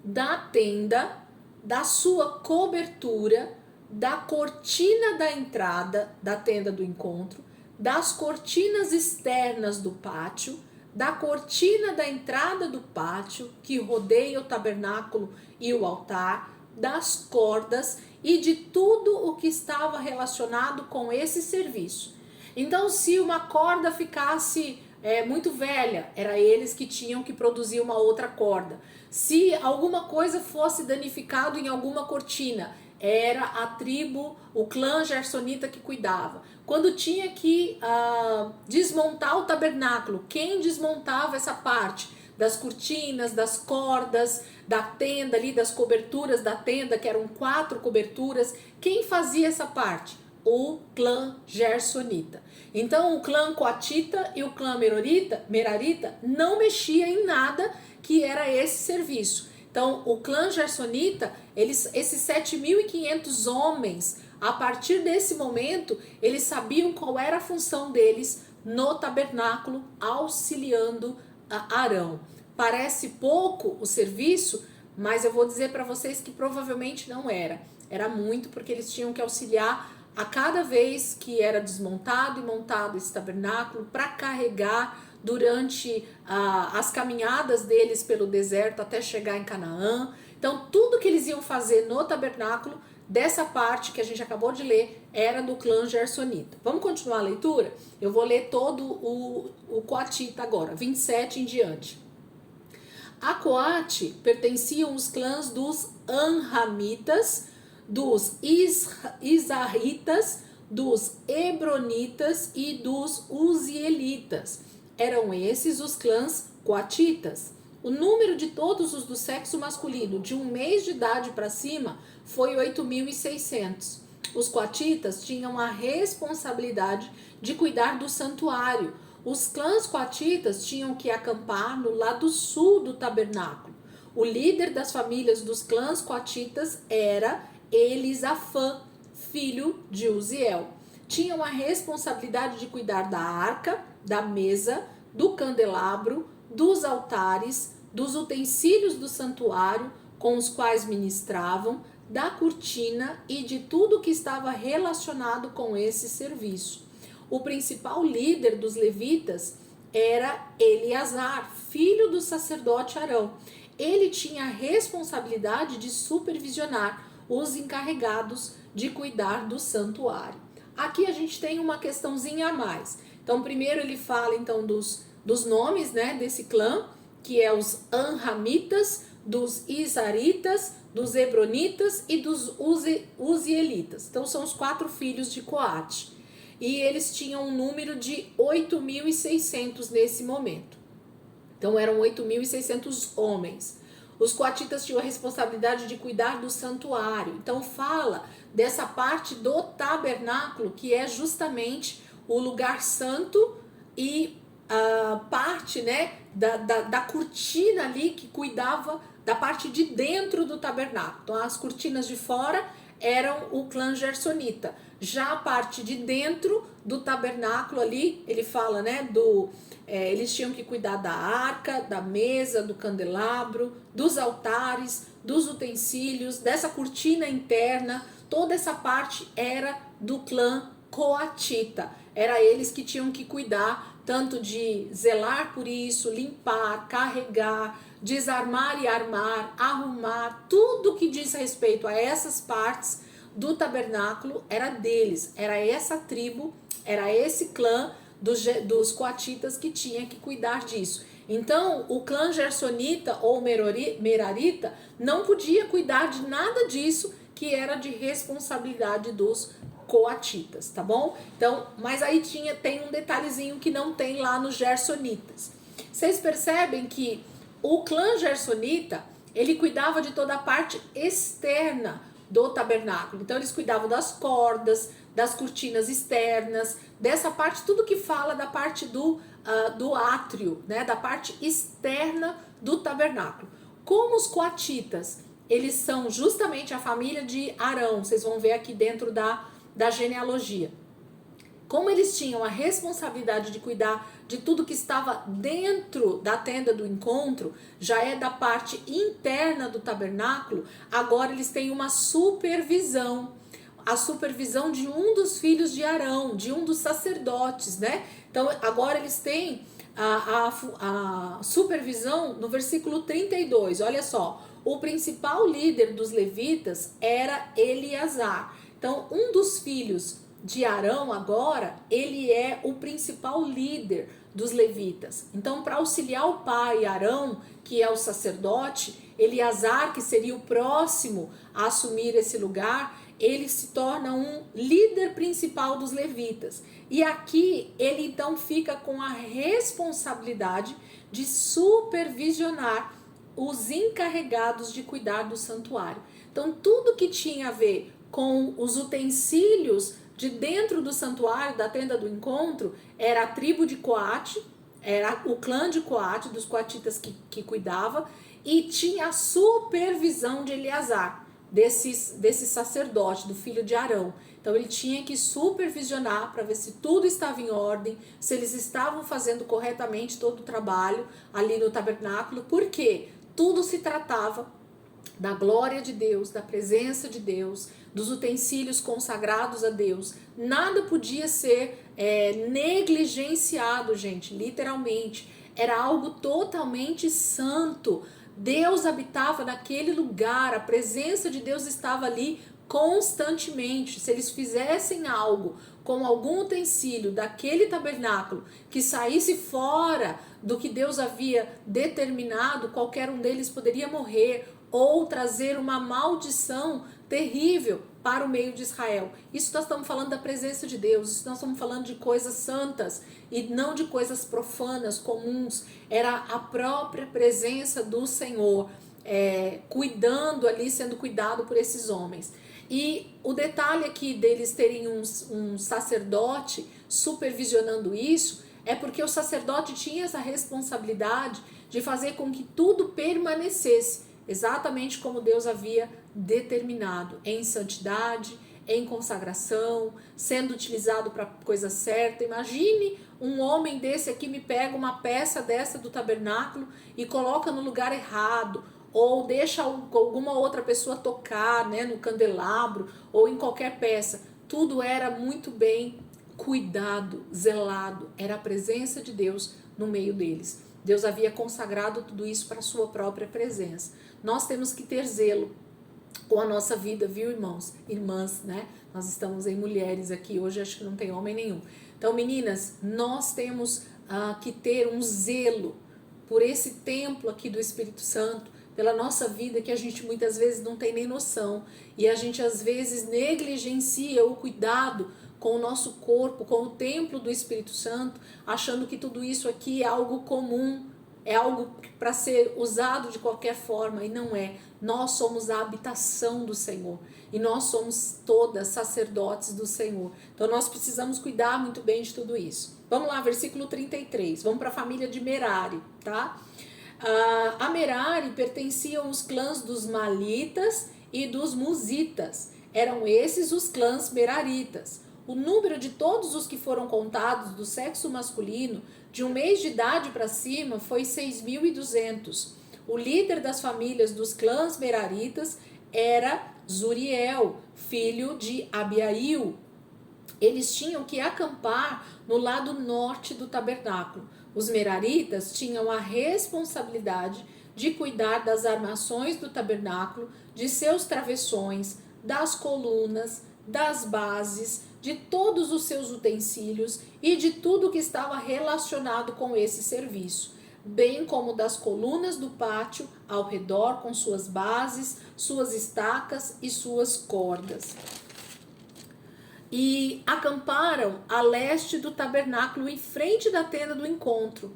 Speaker 1: da tenda, da sua cobertura, da cortina da entrada da tenda do encontro, das cortinas externas do pátio, da cortina da entrada do pátio que rodeia o tabernáculo e o altar, das cordas e de tudo o que estava relacionado com esse serviço. Então, se uma corda ficasse muito velha, era eles que tinham que produzir uma outra corda. Se alguma coisa fosse danificado em alguma cortina, era a tribo, o clã gersonita que cuidava. Quando tinha que desmontar o tabernáculo, quem desmontava essa parte das cortinas, das cordas, da tenda ali, das coberturas da tenda, que eram 4 coberturas, quem fazia essa parte? O clã gersonita. Então o clã coatita e o clã merarita não mexia em nada que era esse serviço. Então o clã gersonita, esses 7.500 homens, a partir desse momento, eles sabiam qual era a função deles no tabernáculo, auxiliando Arão. Parece pouco o serviço, mas eu vou dizer para vocês que provavelmente não era. Era muito, porque eles tinham que auxiliar a cada vez que era desmontado e montado esse tabernáculo para carregar durante as caminhadas deles pelo deserto até chegar em Canaã. Então tudo que eles iam fazer no tabernáculo, dessa parte que a gente acabou de ler, era do clã gersonita. Vamos continuar a leitura? Eu vou ler todo o coatita agora, 27 em diante. A Coate pertenciam os clãs dos Anramitas, dos Izarritas, dos Hebronitas e dos Uzielitas. Eram esses os clãs coatitas. O número de todos os do sexo masculino de 1 mês de idade para cima foi 8.600. Os coatitas tinham a responsabilidade de cuidar do santuário. Os clãs coatitas tinham que acampar no lado sul do tabernáculo. O líder das famílias dos clãs coatitas era Elisafã, filho de Uziel. Tinham a responsabilidade de cuidar da arca, da mesa, do candelabro, dos altares, dos utensílios do santuário com os quais ministravam, da cortina e de tudo que estava relacionado com esse serviço. O principal líder dos levitas era Eleazar, filho do sacerdote Arão. Ele tinha a responsabilidade de supervisionar os encarregados de cuidar do santuário. Aqui a gente tem uma questãozinha a mais. Então, primeiro ele fala então dos nomes, né, desse clã, que é os Anramitas, dos Izaritas, dos Hebronitas e dos Uzielitas. Então, são os 4 filhos de Coate. E eles tinham um número de 8.600 nesse momento. Então, eram 8.600 homens. Os coatitas tinham a responsabilidade de cuidar do santuário. Então, fala dessa parte do tabernáculo, que é justamente o lugar santo e a parte, né, da cortina ali que cuidava da parte de dentro do tabernáculo. Então, as cortinas de fora eram o clã gersonita. Já a parte de dentro do tabernáculo ali, ele fala, né, eles tinham que cuidar da arca, da mesa, do candelabro, dos altares, dos utensílios, dessa cortina interna. Toda essa parte era do clã coatita. Era eles que tinham que cuidar tanto de zelar por isso, limpar, carregar, desarmar e armar, arrumar, tudo que diz respeito a essas partes do tabernáculo era deles, era essa tribo, era esse clã dos coatitas que tinha que cuidar disso. Então, o clã gersonita ou merarita não podia cuidar de nada disso, que era de responsabilidade dos coatitas, tá bom? Então, mas aí tem um detalhezinho que não tem lá nos gersonitas. Vocês percebem que o clã gersonita, ele cuidava de toda a parte externa do tabernáculo. Então, eles cuidavam das cordas, das cortinas externas, dessa parte, tudo que fala da parte do átrio, né, da parte externa do tabernáculo. Como os coatitas, eles são justamente a família de Arão, vocês vão ver aqui dentro da genealogia. Como eles tinham a responsabilidade de cuidar de tudo que estava dentro da tenda do encontro, já é da parte interna do tabernáculo, agora eles têm uma supervisão. A supervisão de um dos filhos de Arão, de um dos sacerdotes, né? Então, agora eles têm a supervisão no versículo 32, olha só. O principal líder dos levitas era Eleazar. Então, um dos filhos de Arão agora, ele é o principal líder dos levitas. Então, para auxiliar o pai Arão, que é o sacerdote, Eleazar, que seria o próximo a assumir esse lugar, ele se torna um líder principal dos levitas. E aqui ele então fica com a responsabilidade de supervisionar os encarregados de cuidar do santuário. Então, tudo que tinha a ver com os utensílios de dentro do santuário, da tenda do encontro, era a tribo de Coate, era o clã de Coate, dos coatitas que cuidava, e tinha a supervisão de Eleazar, desse sacerdote, do filho de Arão. Então ele tinha que supervisionar para ver se tudo estava em ordem, se eles estavam fazendo corretamente todo o trabalho ali no tabernáculo, porque tudo se tratava da glória de Deus, da presença de Deus, dos utensílios consagrados a Deus. Nada podia ser negligenciado, gente, literalmente. Era algo totalmente santo. Deus habitava naquele lugar, a presença de Deus estava ali constantemente. Se eles fizessem algo com algum utensílio daquele tabernáculo que saísse fora do que Deus havia determinado, qualquer um deles poderia morrer ou trazer uma maldição terrível para o meio de Israel. Isso nós estamos falando da presença de Deus, isso nós estamos falando de coisas santas e não de coisas profanas, comuns. Era a própria presença do Senhor cuidando ali, sendo cuidado por esses homens. E o detalhe aqui deles terem um sacerdote supervisionando isso é porque o sacerdote tinha essa responsabilidade de fazer com que tudo permanecesse exatamente como Deus havia determinado, em santidade, em consagração, sendo utilizado para a coisa certa. Imagine um homem desse aqui me pega uma peça dessa do tabernáculo e coloca no lugar errado, ou deixa alguma outra pessoa tocar, né, no candelabro ou em qualquer peça. Tudo era muito bem cuidado, zelado, era a presença de Deus no meio deles. Deus havia consagrado tudo isso para a sua própria presença. Nós temos que ter zelo com a nossa vida, viu, irmãos? Irmãs, né? Nós estamos em mulheres aqui, hoje acho que não tem homem nenhum. Então, meninas, nós temos que ter um zelo por esse templo aqui do Espírito Santo, pela nossa vida, que a gente muitas vezes não tem nem noção. E a gente às vezes negligencia o cuidado com o nosso corpo, com o templo do Espírito Santo, achando que tudo isso aqui é algo comum, é algo para ser usado de qualquer forma, e não é. Nós somos a habitação do Senhor, e nós somos todas sacerdotes do Senhor. Então nós precisamos cuidar muito bem de tudo isso. Vamos lá, versículo 33, vamos para a família de Merari, tá? A Merari pertenciam os clãs dos Malitas e dos Musitas. Eram esses os clãs meraritas. O número de todos os que foram contados do sexo masculino, de um mês de idade para cima, foi 6.200. O líder das famílias dos clãs meraritas era Zuriel, filho de Abiail. eles tinham que acampar no lado norte do tabernáculo. Os meraritas tinham a responsabilidade de cuidar das armações do tabernáculo, de seus travessões, das colunas, das bases, de todos os seus utensílios e de tudo que estava relacionado com esse serviço, bem como das colunas do pátio ao redor com suas bases, suas estacas e suas cordas. E acamparam a leste do tabernáculo em frente da tenda do encontro,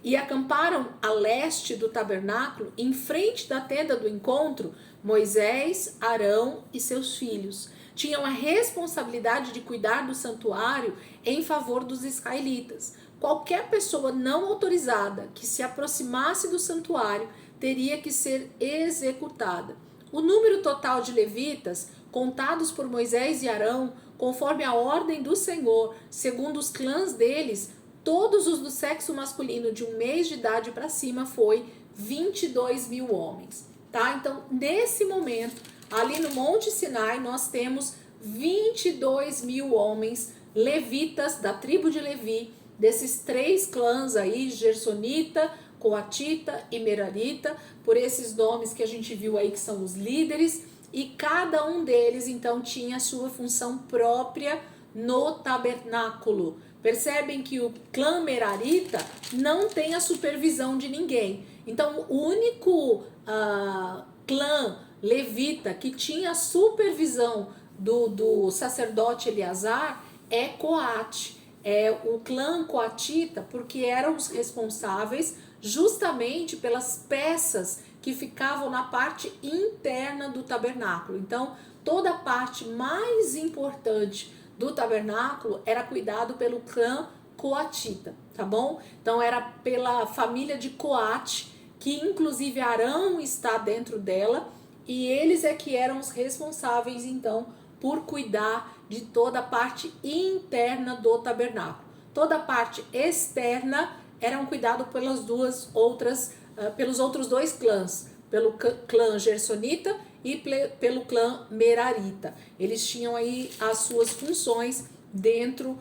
Speaker 1: e acamparam a leste do tabernáculo em frente da tenda do encontro, Moisés, Arão e seus filhos. Tinham a responsabilidade de cuidar do santuário em favor dos israelitas. Qualquer pessoa não autorizada que se aproximasse do santuário teria que ser executada. O número total de levitas contados por Moisés e Arão, conforme a ordem do Senhor, segundo os clãs deles, todos os do sexo masculino de 1 mês de idade para cima, foi 22.000 homens, tá? Então, nesse momento, ali no Monte Sinai, nós temos 22.000 homens levitas da tribo de Levi, desses 3 clãs aí, Gersonita, Coatita e Merarita, por esses nomes que a gente viu aí que são os líderes, e cada um deles então tinha a sua função própria no tabernáculo. Percebem que o clã Merarita não tem a supervisão de ninguém. Então o único clã levita que tinha a supervisão do sacerdote Eleazar é Coate. É o clã coatita, porque eram os responsáveis justamente pelas peças que ficavam na parte interna do tabernáculo. Então, toda a parte mais importante do tabernáculo era cuidado pelo clã coatita, tá bom? Então, era pela família de Coate, que inclusive Arão está dentro dela, e eles é que eram os responsáveis, então, por cuidar de toda a parte interna do tabernáculo. Toda a parte externa era um cuidado pelas pelos outros 2 clãs, pelo clã Gersonita e pelo clã Merarita. Eles tinham aí as suas funções dentro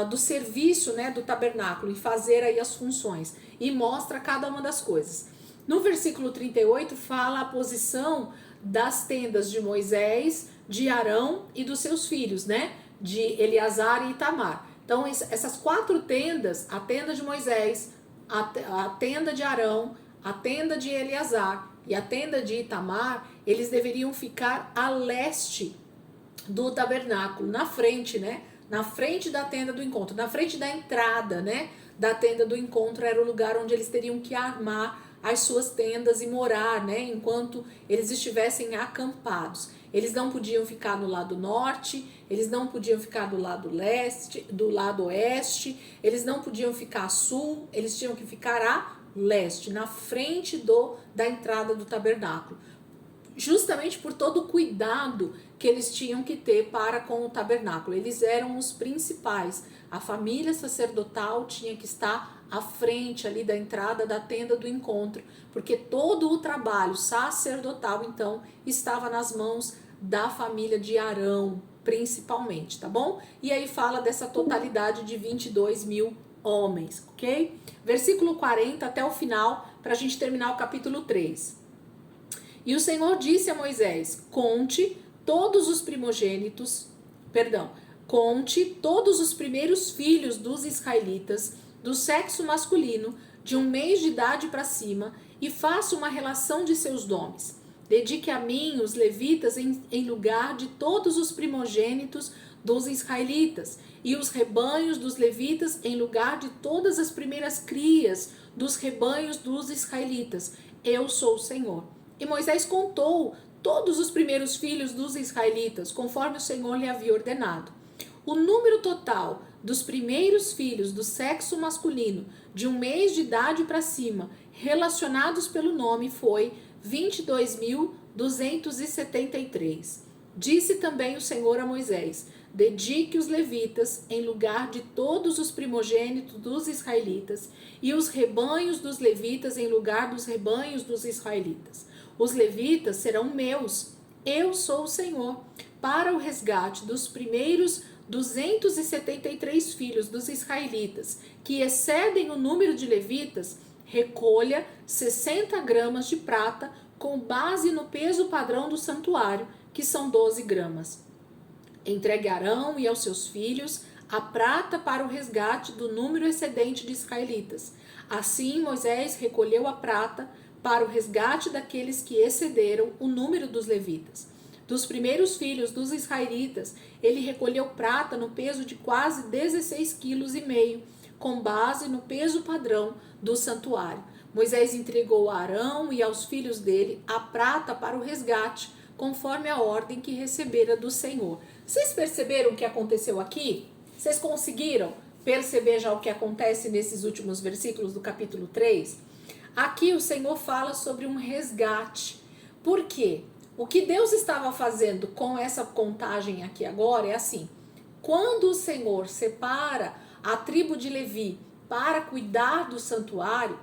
Speaker 1: do serviço, né, do tabernáculo, e fazer aí as funções, e mostra cada uma das coisas. No versículo 38 fala a posição das tendas de Moisés, de Arão e dos seus filhos, né, de Eleazar e Itamar. Então essas 4 tendas, a tenda de Moisés, a tenda de Arão, a tenda de Eleazar e a tenda de Itamar, eles deveriam ficar a leste do tabernáculo, na frente, né? Na frente da tenda do encontro, na frente da entrada, né? Da tenda do encontro era o lugar onde eles teriam que armar as suas tendas e morar, né? Enquanto eles estivessem acampados. Eles não podiam ficar no lado norte, eles não podiam ficar do lado leste, do lado oeste, eles não podiam ficar a sul, eles tinham que ficar a leste, na frente da entrada do tabernáculo. Justamente por todo o cuidado que eles tinham que ter para com o tabernáculo. Eles eram os principais. A família sacerdotal tinha que estar à frente ali da entrada da tenda do encontro, porque todo o trabalho sacerdotal, então, estava nas mãos da família de Arão, principalmente, tá bom? E aí fala dessa totalidade de 22.000 homens, ok? Versículo 40 até o final, para a gente terminar o capítulo 3. E o Senhor disse a Moisés: conte todos os primeiros filhos dos israelitas, do sexo masculino, de 1 mês de idade para cima, e faça uma relação de seus nomes. Dedique a mim os levitas em lugar de todos os primogênitos dos israelitas, e os rebanhos dos levitas em lugar de todas as primeiras crias dos rebanhos dos israelitas. Eu sou o Senhor. E Moisés contou todos os primeiros filhos dos israelitas, conforme o Senhor lhe havia ordenado. O número total dos primeiros filhos do sexo masculino, de 1 mês de idade para cima, relacionados pelo nome, foi 22.273. Disse também o Senhor a Moisés: dedique os levitas em lugar de todos os primogênitos dos israelitas, e os rebanhos dos levitas em lugar dos rebanhos dos israelitas. Os levitas serão meus, eu sou o Senhor. para o resgate dos primeiros 273 filhos dos israelitas, que excedem o número de levitas, recolha 60 gramas de prata com base no peso padrão do santuário, que são 12 gramas. Entregue a Arão e aos seus filhos a prata para o resgate do número excedente de israelitas. Assim Moisés recolheu a prata para o resgate daqueles que excederam o número dos levitas. Dos primeiros filhos dos israelitas, ele recolheu prata no peso de quase 16,5 kg, com base no peso padrão do santuário. Moisés entregou a Arão e aos filhos dele a prata para o resgate, conforme a ordem que recebera do Senhor. Vocês perceberam o que aconteceu aqui? Vocês conseguiram perceber já o que acontece nesses últimos versículos do capítulo 3? Aqui o Senhor fala sobre um resgate. Por quê? O que Deus estava fazendo com essa contagem aqui agora é assim: quando o Senhor separa a tribo de Levi para cuidar do santuário,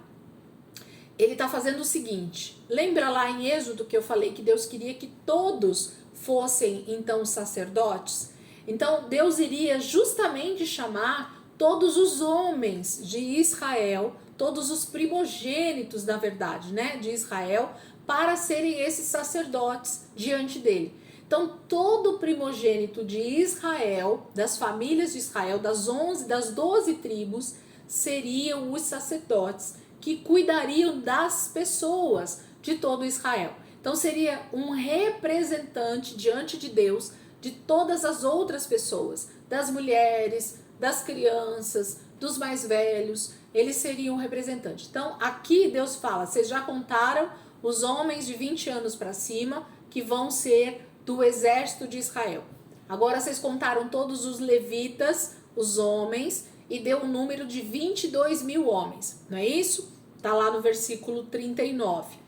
Speaker 1: ele está fazendo o seguinte. Lembra lá em Êxodo que eu falei que Deus queria que todos fossem então sacerdotes? Então Deus iria justamente chamar todos os homens de Israel, todos os primogênitos, na verdade, né, de Israel, para serem esses sacerdotes diante dele. Então, todo primogênito de Israel, das famílias de Israel, das 12 tribos, seriam os sacerdotes que cuidariam das pessoas de todo Israel. Então, seria um representante diante de Deus de todas as outras pessoas, das mulheres, das crianças, dos mais velhos, eles seriam um representante. Então, aqui Deus fala, vocês já contaram os homens de 20 anos para cima que vão ser do exército de Israel. Agora vocês contaram todos os levitas, os homens, e deu um número de 22 mil homens, não é isso? Está lá no versículo 39.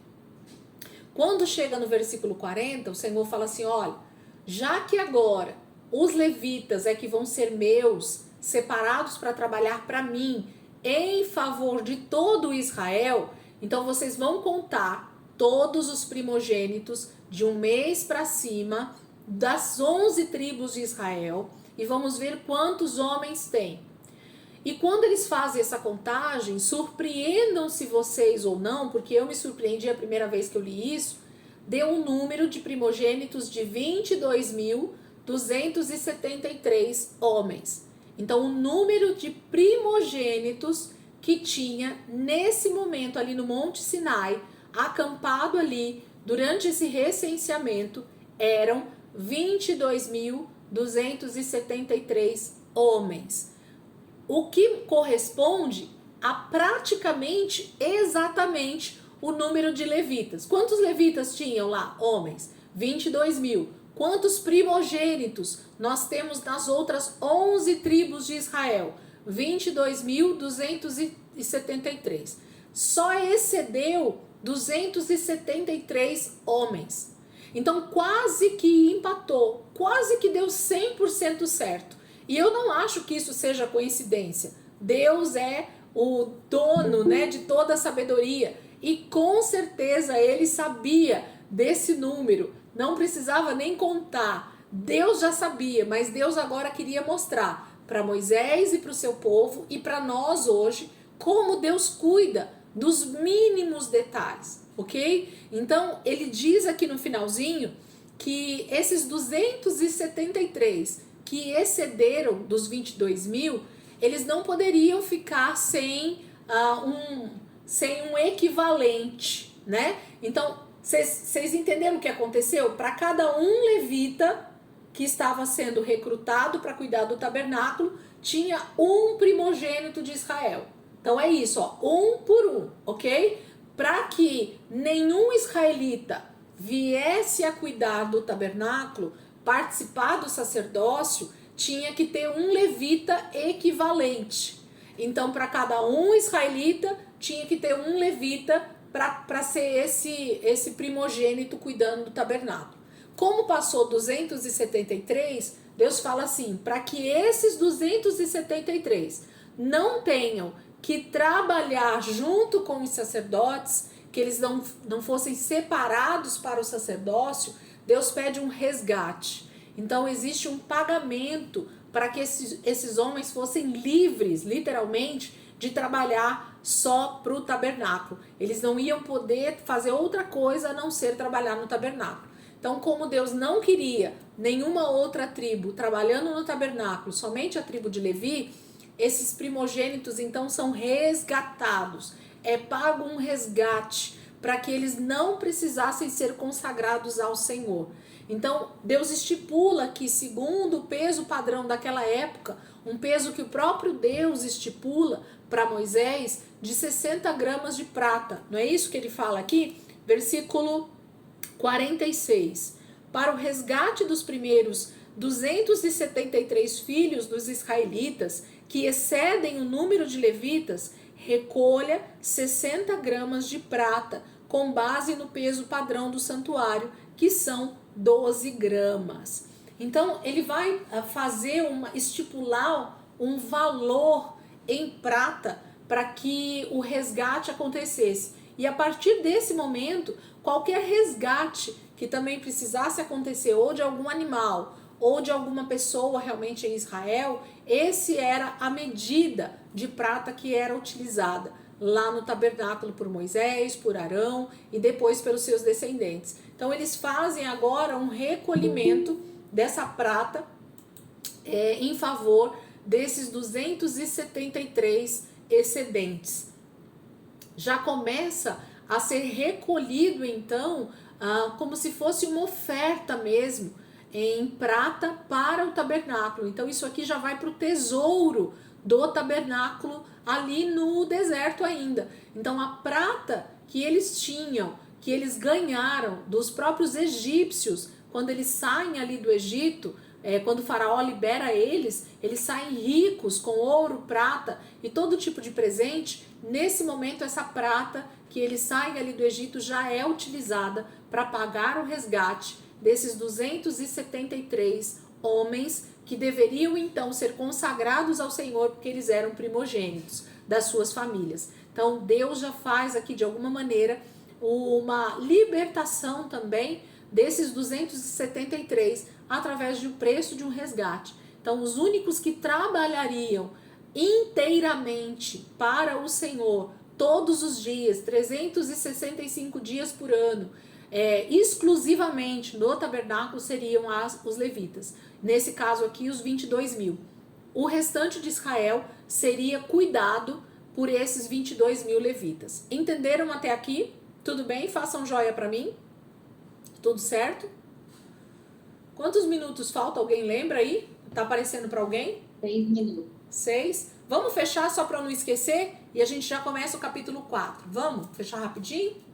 Speaker 1: Quando chega no versículo 40, o Senhor fala assim, olha, já que agora os levitas é que vão ser meus, separados para trabalhar para mim, em favor de todo Israel, então vocês vão contar todos os primogênitos de um mês para cima das 11 tribos de Israel e vamos ver quantos homens tem. E quando eles fazem essa contagem, surpreendam-se vocês ou não, porque eu me surpreendi a primeira vez que eu li isso, deu um número de primogênitos de 22.273 homens. Então, o número de primogênitos que tinha nesse momento ali no Monte Sinai, acampado ali durante esse recenseamento, eram 22.273 homens. O que corresponde a praticamente exatamente o número de levitas. Quantos levitas tinham lá? Homens. 22 mil. Quantos primogênitos nós temos nas outras 11 tribos de Israel? 22.273. Só excedeu 273 homens. Então quase que empatou, quase que deu 100% certo. E eu não acho que isso seja coincidência. Deus é o dono, né, de toda a sabedoria. E com certeza ele sabia desse número. Não precisava nem contar. Deus já sabia, mas Deus agora queria mostrar para Moisés e para o seu povo e para nós hoje como Deus cuida dos mínimos detalhes, ok? Então ele diz aqui no finalzinho que esses 273 que excederam dos 22 mil, eles não poderiam ficar sem um equivalente, né? Então, vocês entenderam o que aconteceu? Para cada um levita que estava sendo recrutado para cuidar do tabernáculo, tinha um primogênito de Israel. Então é isso, ó, um por um, ok? Para que nenhum israelita viesse a cuidar do tabernáculo, participar do sacerdócio, tinha que ter um levita equivalente. Então, para cada um israelita, tinha que ter um levita para ser esse primogênito cuidando do tabernáculo. Como passou 273, Deus fala assim, para que esses 273 não tenham que trabalhar junto com os sacerdotes, que eles não fossem separados para o sacerdócio, Deus pede um resgate. Então existe um pagamento para que esses homens fossem livres, literalmente, de trabalhar só para o tabernáculo. Eles não iam poder fazer outra coisa a não ser trabalhar no tabernáculo. Então, como Deus não queria nenhuma outra tribo trabalhando no tabernáculo, somente a tribo de Levi, esses primogênitos então são resgatados. É pago um resgate para que eles não precisassem ser consagrados ao Senhor. Então, Deus estipula que, segundo o peso padrão daquela época, um peso que o próprio Deus estipula para Moisés, de 60 gramas de prata. Não é isso que ele fala aqui? Versículo 46. Para o resgate dos primeiros 273 filhos dos israelitas, que excedem o número de levitas, recolha 60 gramas de prata, com base no peso padrão do santuário, que são 12 gramas. Então, ele vai estipular um valor em prata para que o resgate acontecesse. E a partir desse momento, qualquer resgate que também precisasse acontecer, ou de algum animal, ou de alguma pessoa realmente em Israel, esse era a medida de prata que era utilizada lá no tabernáculo por Moisés, por Arão e depois pelos seus descendentes. Então eles fazem agora um recolhimento dessa prata em favor desses 273 excedentes. Já começa a ser recolhido então como se fosse uma oferta mesmo em prata para o tabernáculo. Então isso aqui já vai para o tesouro do tabernáculo ali no deserto ainda. Então a prata que eles tinham, que eles ganharam dos próprios egípcios, quando eles saem ali do Egito, quando o faraó libera eles saem ricos com ouro, prata e todo tipo de presente. Nesse momento essa prata que eles saem ali do Egito já é utilizada para pagar o resgate desses 273 homens que deveriam então ser consagrados ao Senhor porque eles eram primogênitos das suas famílias. Então Deus já faz aqui de alguma maneira uma libertação também desses 273 através do preço de um resgate. Então os únicos que trabalhariam inteiramente para o Senhor todos os dias, 365 dias por ano, exclusivamente no tabernáculo seriam os levitas. Nesse caso aqui, os 22 mil. O restante de Israel seria cuidado por esses 22 mil levitas. Entenderam até aqui? Tudo bem? Façam joia para mim. Tudo certo? Quantos minutos falta? Alguém lembra aí? Tá aparecendo para alguém?
Speaker 2: 6 minutos.
Speaker 1: 6. Vamos fechar só para não esquecer? E a gente já começa o capítulo 4. Vamos fechar rapidinho?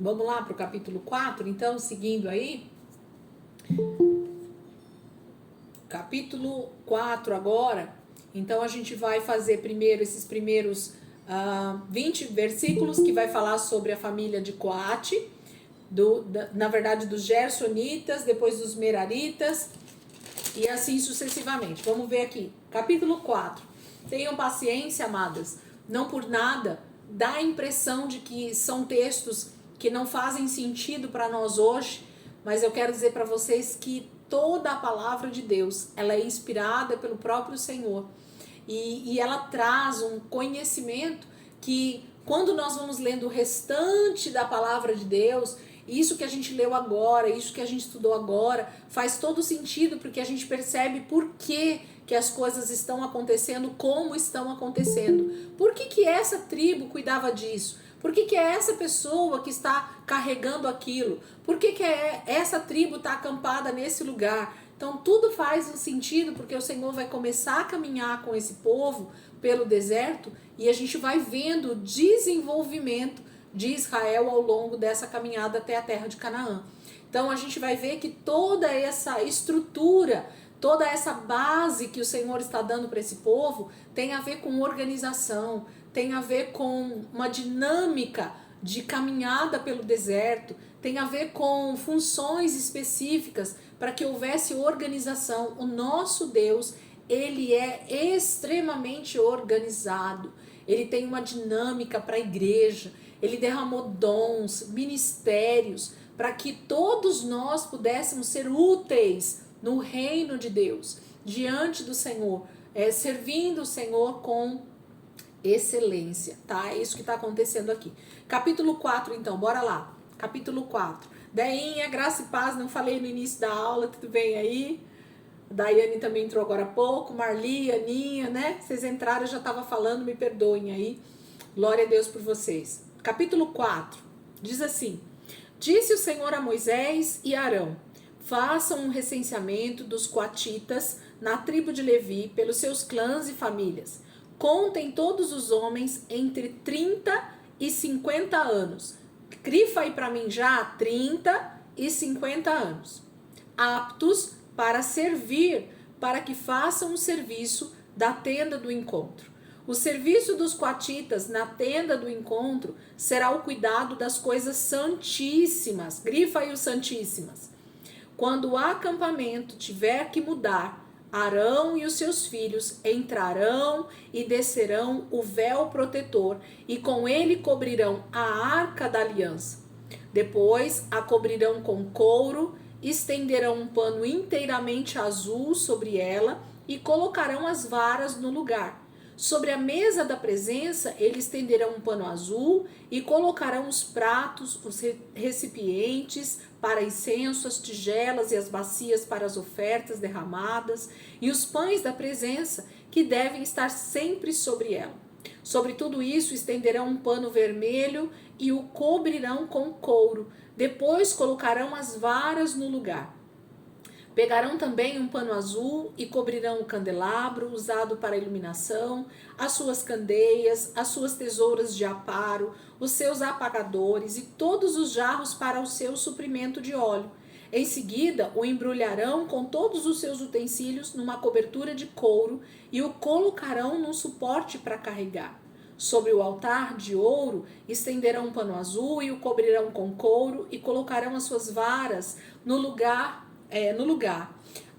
Speaker 1: Vamos lá para o capítulo 4, então, seguindo aí. Capítulo 4 agora. Então, a gente vai fazer primeiro esses primeiros 20 versículos que vai falar sobre a família de Coate, na verdade dos Gersonitas, depois dos Meraritas e assim sucessivamente. Vamos ver aqui. Capítulo 4. Tenham paciência, amadas. Não por nada dá a impressão de que são textos que não fazem sentido para nós hoje, mas eu quero dizer para vocês que toda a palavra de Deus, ela é inspirada pelo próprio Senhor e ela traz um conhecimento que quando nós vamos lendo o restante da palavra de Deus Isso que a gente leu agora, isso que a gente estudou agora, faz todo sentido porque a gente percebe por que as coisas estão acontecendo como estão acontecendo. Por que essa tribo cuidava disso? Por que é essa pessoa que está carregando aquilo? Por que essa tribo está acampada nesse lugar? Então tudo faz um sentido porque o Senhor vai começar a caminhar com esse povo pelo deserto e a gente vai vendo o desenvolvimento de Israel ao longo dessa caminhada até a terra de Canaã. Então a gente vai ver que toda essa estrutura, toda essa base que o Senhor está dando para esse povo tem a ver com organização, tem a ver com uma dinâmica de caminhada pelo deserto, tem a ver com funções específicas para que houvesse organização. O nosso Deus, ele é extremamente organizado, ele tem uma dinâmica para a igreja, ele derramou dons, ministérios, para que todos nós pudéssemos ser úteis no reino de Deus, diante do Senhor, servindo o Senhor com excelência, tá? É isso que está acontecendo aqui. Capítulo 4, então, bora lá. Capítulo 4. Deinha, graça e paz, não falei no início da aula, tudo bem aí? Daiane também entrou agora há pouco, Marli, Aninha, né? Vocês entraram, eu já estava falando, me perdoem aí. Glória a Deus por vocês. Capítulo 4, diz assim: Disse o Senhor a Moisés e Arão: façam um recenseamento dos coatitas na tribo de Levi, pelos seus clãs e famílias. Contem todos os homens entre 30 e 50 anos. Grifa aí para mim já 30 e 50 anos. Aptos para servir, para que façam o serviço da tenda do encontro. O serviço dos coatitas na tenda do encontro será o cuidado das coisas santíssimas. Grifa aí os santíssimas. Quando o acampamento tiver que mudar, Arão e os seus filhos entrarão e descerão o véu protetor e com ele cobrirão a arca da aliança. Depois a cobrirão com couro, estenderão um pano inteiramente azul sobre ela e colocarão as varas no lugar. Sobre a mesa da presença, eles estenderão um pano azul e colocarão os pratos, os recipientes para incenso, as tigelas e as bacias para as ofertas derramadas e os pães da presença que devem estar sempre sobre ela. Sobre tudo isso, estenderão um pano vermelho e o cobrirão com couro. Depois colocarão as varas no lugar. Pegarão também um pano azul e cobrirão o candelabro usado para iluminação, as suas candeias, as suas tesouras de aparo, os seus apagadores e todos os jarros para o seu suprimento de óleo. Em seguida, o embrulharão com todos os seus utensílios numa cobertura de couro e o colocarão num suporte para carregar. Sobre o altar de ouro, estenderão um pano azul e o cobrirão com couro e colocarão as suas varas no lugar.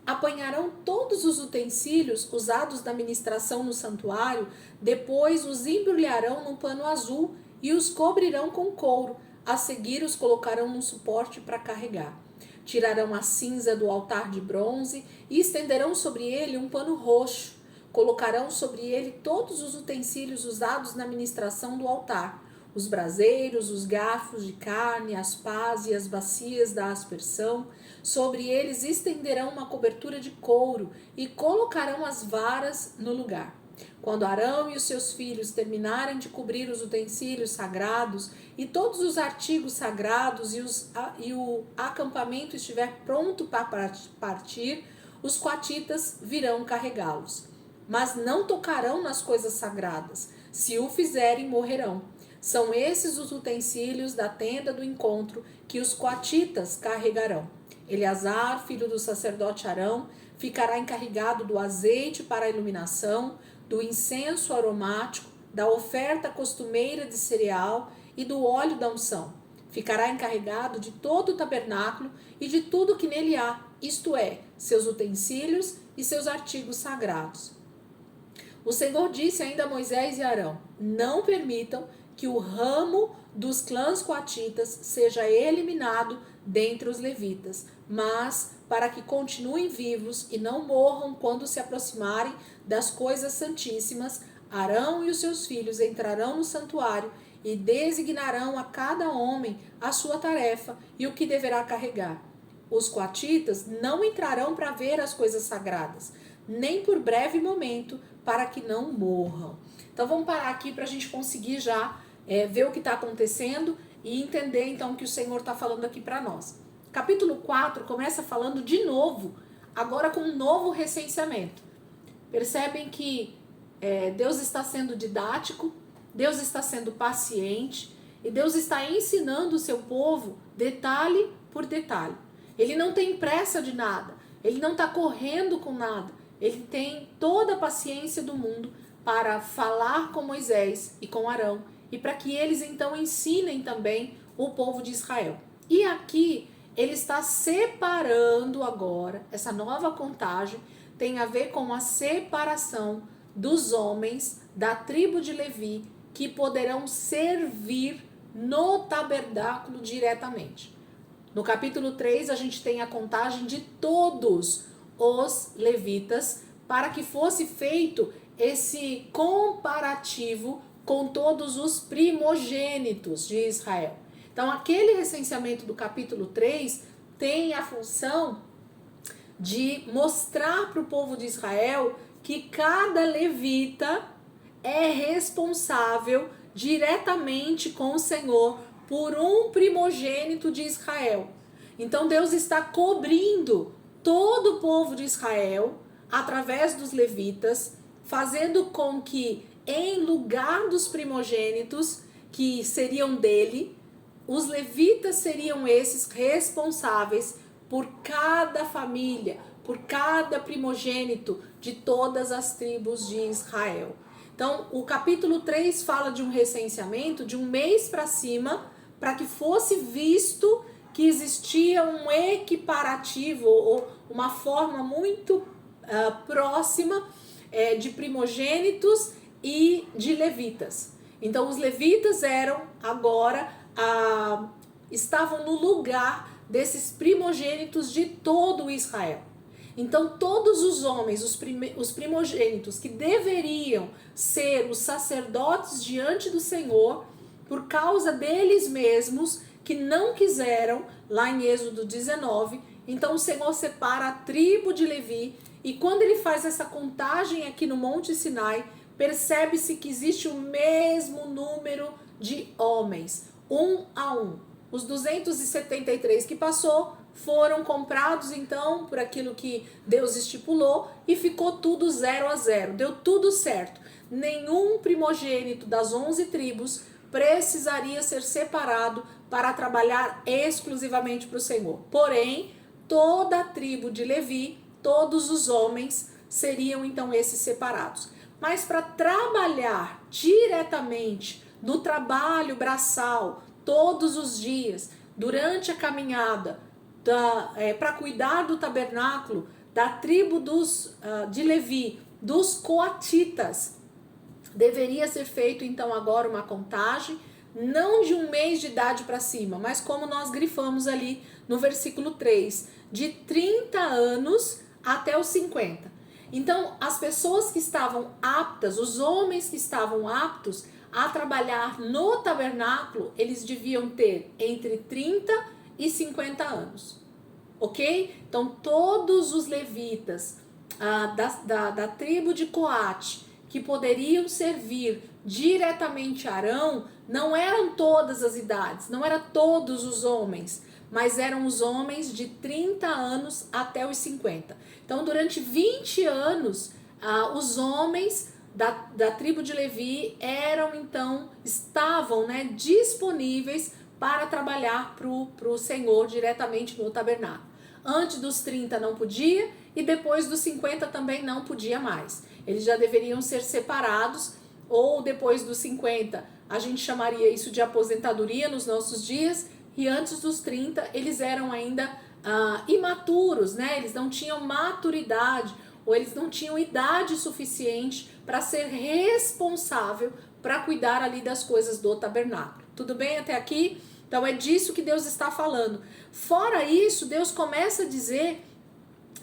Speaker 1: Apanharão todos os utensílios usados na ministração no santuário, depois os embrulharão num pano azul e os cobrirão com couro. A seguir os colocarão num suporte para carregar. Tirarão a cinza do altar de bronze e estenderão sobre ele um pano roxo. Colocarão sobre ele todos os utensílios usados na ministração do altar: os braseiros, os garfos de carne, as pás e as bacias da aspersão. Sobre eles estenderão uma cobertura de couro e colocarão as varas no lugar. Quando Arão e os seus filhos terminarem de cobrir os utensílios sagrados e todos os artigos sagrados e o acampamento estiver pronto para partir, os coatitas virão carregá-los. Mas não tocarão nas coisas sagradas. Se o fizerem, morrerão. São esses os utensílios da tenda do encontro que os coatitas carregarão. Eleazar, filho do sacerdote Arão, ficará encarregado do azeite para a iluminação, do incenso aromático, da oferta costumeira de cereal e do óleo da unção. Ficará encarregado de todo o tabernáculo e de tudo que nele há, isto é, seus utensílios e seus artigos sagrados. O Senhor disse ainda a Moisés e Arão: não permitam que o ramo dos clãs coatitas seja eliminado dentre os levitas, mas para que continuem vivos e não morram quando se aproximarem das coisas santíssimas, Arão e os seus filhos entrarão no santuário e designarão a cada homem a sua tarefa e o que deverá carregar. Os coatitas não entrarão para ver as coisas sagradas, nem por breve momento, para que não morram. Então vamos parar aqui para a gente conseguir já ver o que está acontecendo e entender então o que o Senhor está falando aqui para nós. Capítulo 4 começa falando de novo, agora com um novo recenseamento. Percebem que Deus está sendo didático, Deus está sendo paciente e Deus está ensinando o seu povo detalhe por detalhe. Ele não tem pressa de nada, ele não está correndo com nada, ele tem toda a paciência do mundo para falar com Moisés e com Arão e para que eles então ensinem também o povo de Israel. E aqui ele está separando agora, essa nova contagem tem a ver com a separação dos homens da tribo de Levi que poderão servir no tabernáculo diretamente. No capítulo 3 a gente tem a contagem de todos os levitas para que fosse feito esse comparativo com todos os primogênitos de Israel. Então aquele recenseamento do capítulo 3 tem a função de mostrar para o povo de Israel que cada levita é responsável diretamente com o Senhor por um primogênito de Israel. Então Deus está cobrindo todo o povo de Israel através dos levitas, fazendo com que em lugar dos primogênitos que seriam dele, os levitas seriam esses responsáveis por cada família, por cada primogênito de todas as tribos de Israel. Então, o capítulo 3 fala de um recenseamento de um mês para cima, para que fosse visto que existia um equiparativo ou uma forma muito próxima de primogênitos e de levitas. Então, os levitas eram agora, estavam no lugar desses primogênitos de todo Israel. Então todos os homens, os primogênitos que deveriam ser os sacerdotes diante do Senhor, por causa deles mesmos que não quiseram, lá em Êxodo 19, então o Senhor separa a tribo de Levi e quando ele faz essa contagem aqui no Monte Sinai, percebe-se que existe o mesmo número de homens, um a um. Os 273 que passou foram comprados então por aquilo que Deus estipulou e ficou tudo 0 a 0, deu tudo certo. Nenhum primogênito das 11 tribos precisaria ser separado para trabalhar exclusivamente para o Senhor. Porém, toda a tribo de Levi, todos os homens seriam então esses separados. Mas para trabalhar diretamente no trabalho braçal, todos os dias, durante a caminhada, para cuidar do tabernáculo, da tribo de Levi, dos coatitas, deveria ser feito então agora uma contagem, não de um mês de idade para cima, mas como nós grifamos ali no versículo 3, de 30 anos até os 50. Então, as pessoas que estavam aptas, os homens que estavam aptos a trabalhar no tabernáculo, eles deviam ter entre 30 e 50 anos, ok? Então, todos os levitas da tribo de Coate, que poderiam servir diretamente a Arão, não eram todas as idades, não eram todos os homens, mas eram os homens de 30 anos até os 50. Então, durante 20 anos, os homens da tribo de Levi estavam disponíveis para trabalhar para o Senhor diretamente no tabernáculo. Antes dos 30 não podia e depois dos 50 também não podia mais. Eles já deveriam ser separados, ou depois dos 50 a gente chamaria isso de aposentadoria nos nossos dias, e antes dos 30 eles eram ainda imaturos, eles não tinham maturidade, ou eles não tinham idade suficiente para ser responsável para cuidar ali das coisas do tabernáculo. Tudo bem até aqui? Então é disso que Deus está falando. Fora isso, Deus começa a dizer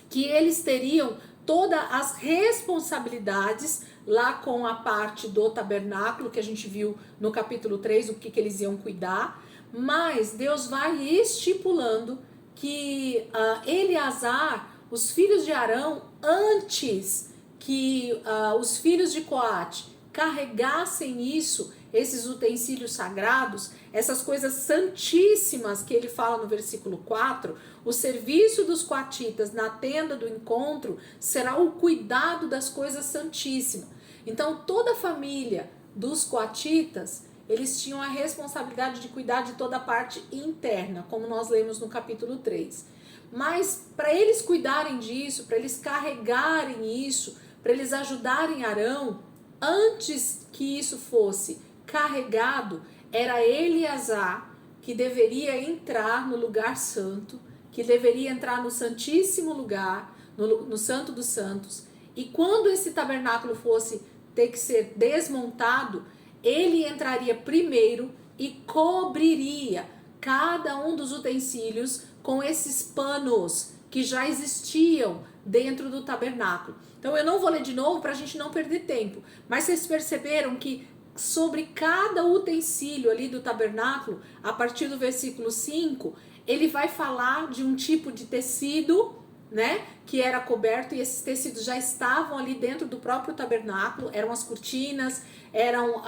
Speaker 1: que eles teriam todas as responsabilidades lá com a parte do tabernáculo, que a gente viu no capítulo 3, o que eles iam cuidar, mas Deus vai estipulando que Eleazar, os filhos de Arão, antes que os filhos de Coate carregassem isso, esses utensílios sagrados, essas coisas santíssimas que ele fala no versículo 4, o serviço dos coatitas na tenda do encontro será o cuidado das coisas santíssimas. Então toda a família dos coatitas, eles tinham a responsabilidade de cuidar de toda a parte interna, como nós lemos no capítulo 3. Mas para eles cuidarem disso, para eles carregarem isso, para eles ajudarem Arão, antes que isso fosse carregado, era Eleazar que deveria entrar no lugar santo, que deveria entrar no santíssimo lugar, no Santo dos Santos. E quando esse tabernáculo fosse ter que ser desmontado, ele entraria primeiro e cobriria cada um dos utensílios com esses panos que já existiam dentro do tabernáculo. Então eu não vou ler de novo para a gente não perder tempo, mas vocês perceberam que sobre cada utensílio ali do tabernáculo, a partir do versículo 5, ele vai falar de um tipo de tecido, né, que era coberto, e esses tecidos já estavam ali dentro do próprio tabernáculo, eram as cortinas, eram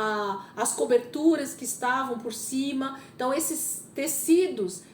Speaker 1: as coberturas que estavam por cima. Então esses tecidos,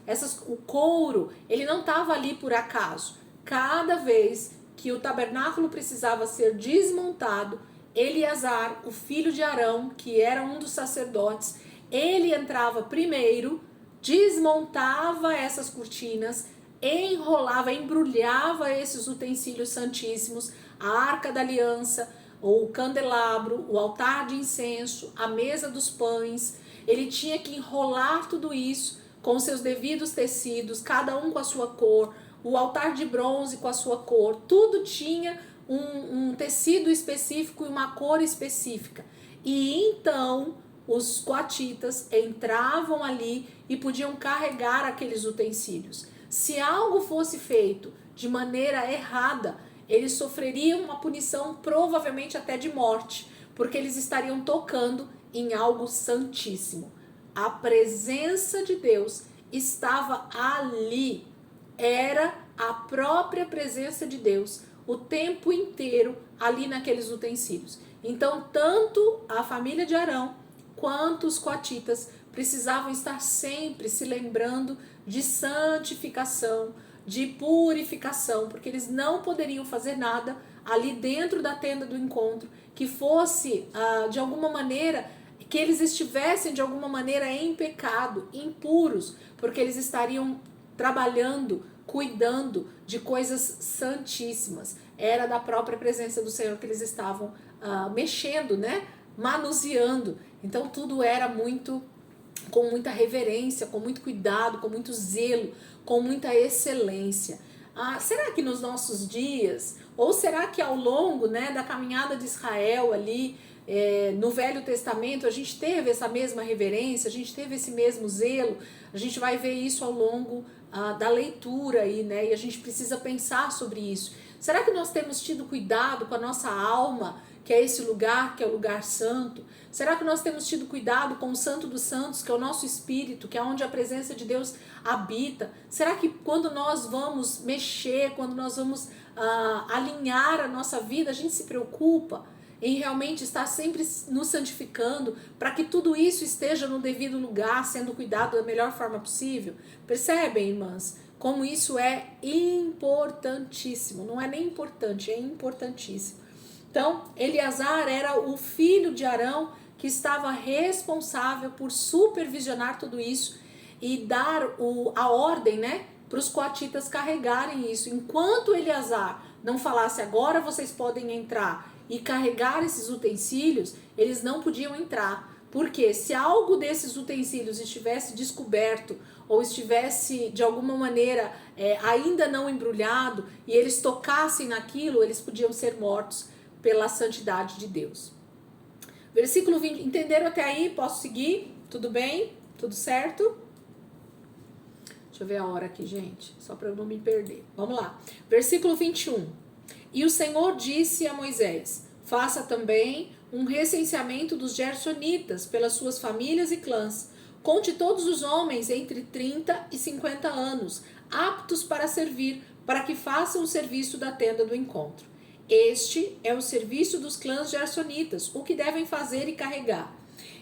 Speaker 1: o couro, ele não estava ali por acaso. Cada vez que o tabernáculo precisava ser desmontado, Eleazar, o filho de Arão, que era um dos sacerdotes, ele entrava primeiro, desmontava essas cortinas, enrolava, embrulhava esses utensílios santíssimos, a arca da aliança, o candelabro, o altar de incenso, a mesa dos pães. Ele tinha que enrolar tudo isso com seus devidos tecidos, cada um com a sua cor, o altar de bronze com a sua cor, tudo tinha um tecido específico e uma cor específica. E então os coatitas entravam ali e podiam carregar aqueles utensílios. Se algo fosse feito de maneira errada, eles sofreriam uma punição, provavelmente até de morte, porque eles estariam tocando em algo santíssimo. A presença de Deus estava ali, era a própria presença de Deus o tempo inteiro ali naqueles utensílios. Então, tanto a família de Arão quanto os coatitas precisavam estar sempre se lembrando de santificação, de purificação, porque eles não poderiam fazer nada ali dentro da tenda do encontro que fosse de alguma maneira, que eles estivessem de alguma maneira em pecado, impuros, porque eles estariam trabalhando, cuidando de coisas santíssimas. Era da própria presença do Senhor que eles estavam mexendo, né? Manuseando. Então tudo era com muita reverência, com muito cuidado, com muito zelo, com muita excelência. Será que nos nossos dias, ou será que ao longo, né, da caminhada de Israel ali, no Velho Testamento, a gente teve essa mesma reverência, a gente teve esse mesmo zelo? A gente vai ver isso ao longo da leitura aí, né? E a gente precisa pensar sobre isso. Será que nós temos tido cuidado com a nossa alma, que é esse lugar, que é o lugar santo? Será que nós temos tido cuidado com o Santo dos Santos, que é o nosso espírito, que é onde a presença de Deus habita? Será que quando nós vamos mexer, quando nós vamos alinhar a nossa vida, a gente se preocupa em realmente estar sempre nos santificando para que tudo isso esteja no devido lugar, sendo cuidado da melhor forma possível? Percebem, irmãs, como isso é importantíssimo? Não é nem importante, é importantíssimo. Então, Eleazar era o filho de Arão que estava responsável por supervisionar tudo isso e dar a ordem, né, para os coatitas carregarem isso. Enquanto Eleazar não falasse, agora vocês podem entrar e carregar esses utensílios, eles não podiam entrar. Porque se algo desses utensílios estivesse descoberto ou estivesse de alguma maneira ainda não embrulhado e eles tocassem naquilo, eles podiam ser mortos pela santidade de Deus. Versículo 20, entenderam até aí? Posso seguir? Tudo bem? Tudo certo? Deixa eu ver a hora aqui, gente, só para eu não me perder. Vamos lá. Versículo 21. E o Senhor disse a Moisés: faça também um recenseamento dos Gersonitas pelas suas famílias e clãs. Conte todos os homens entre 30 e 50 anos, aptos para servir, para que façam o serviço da tenda do encontro. Este é o serviço dos clãs gersonitas, o que devem fazer e carregar.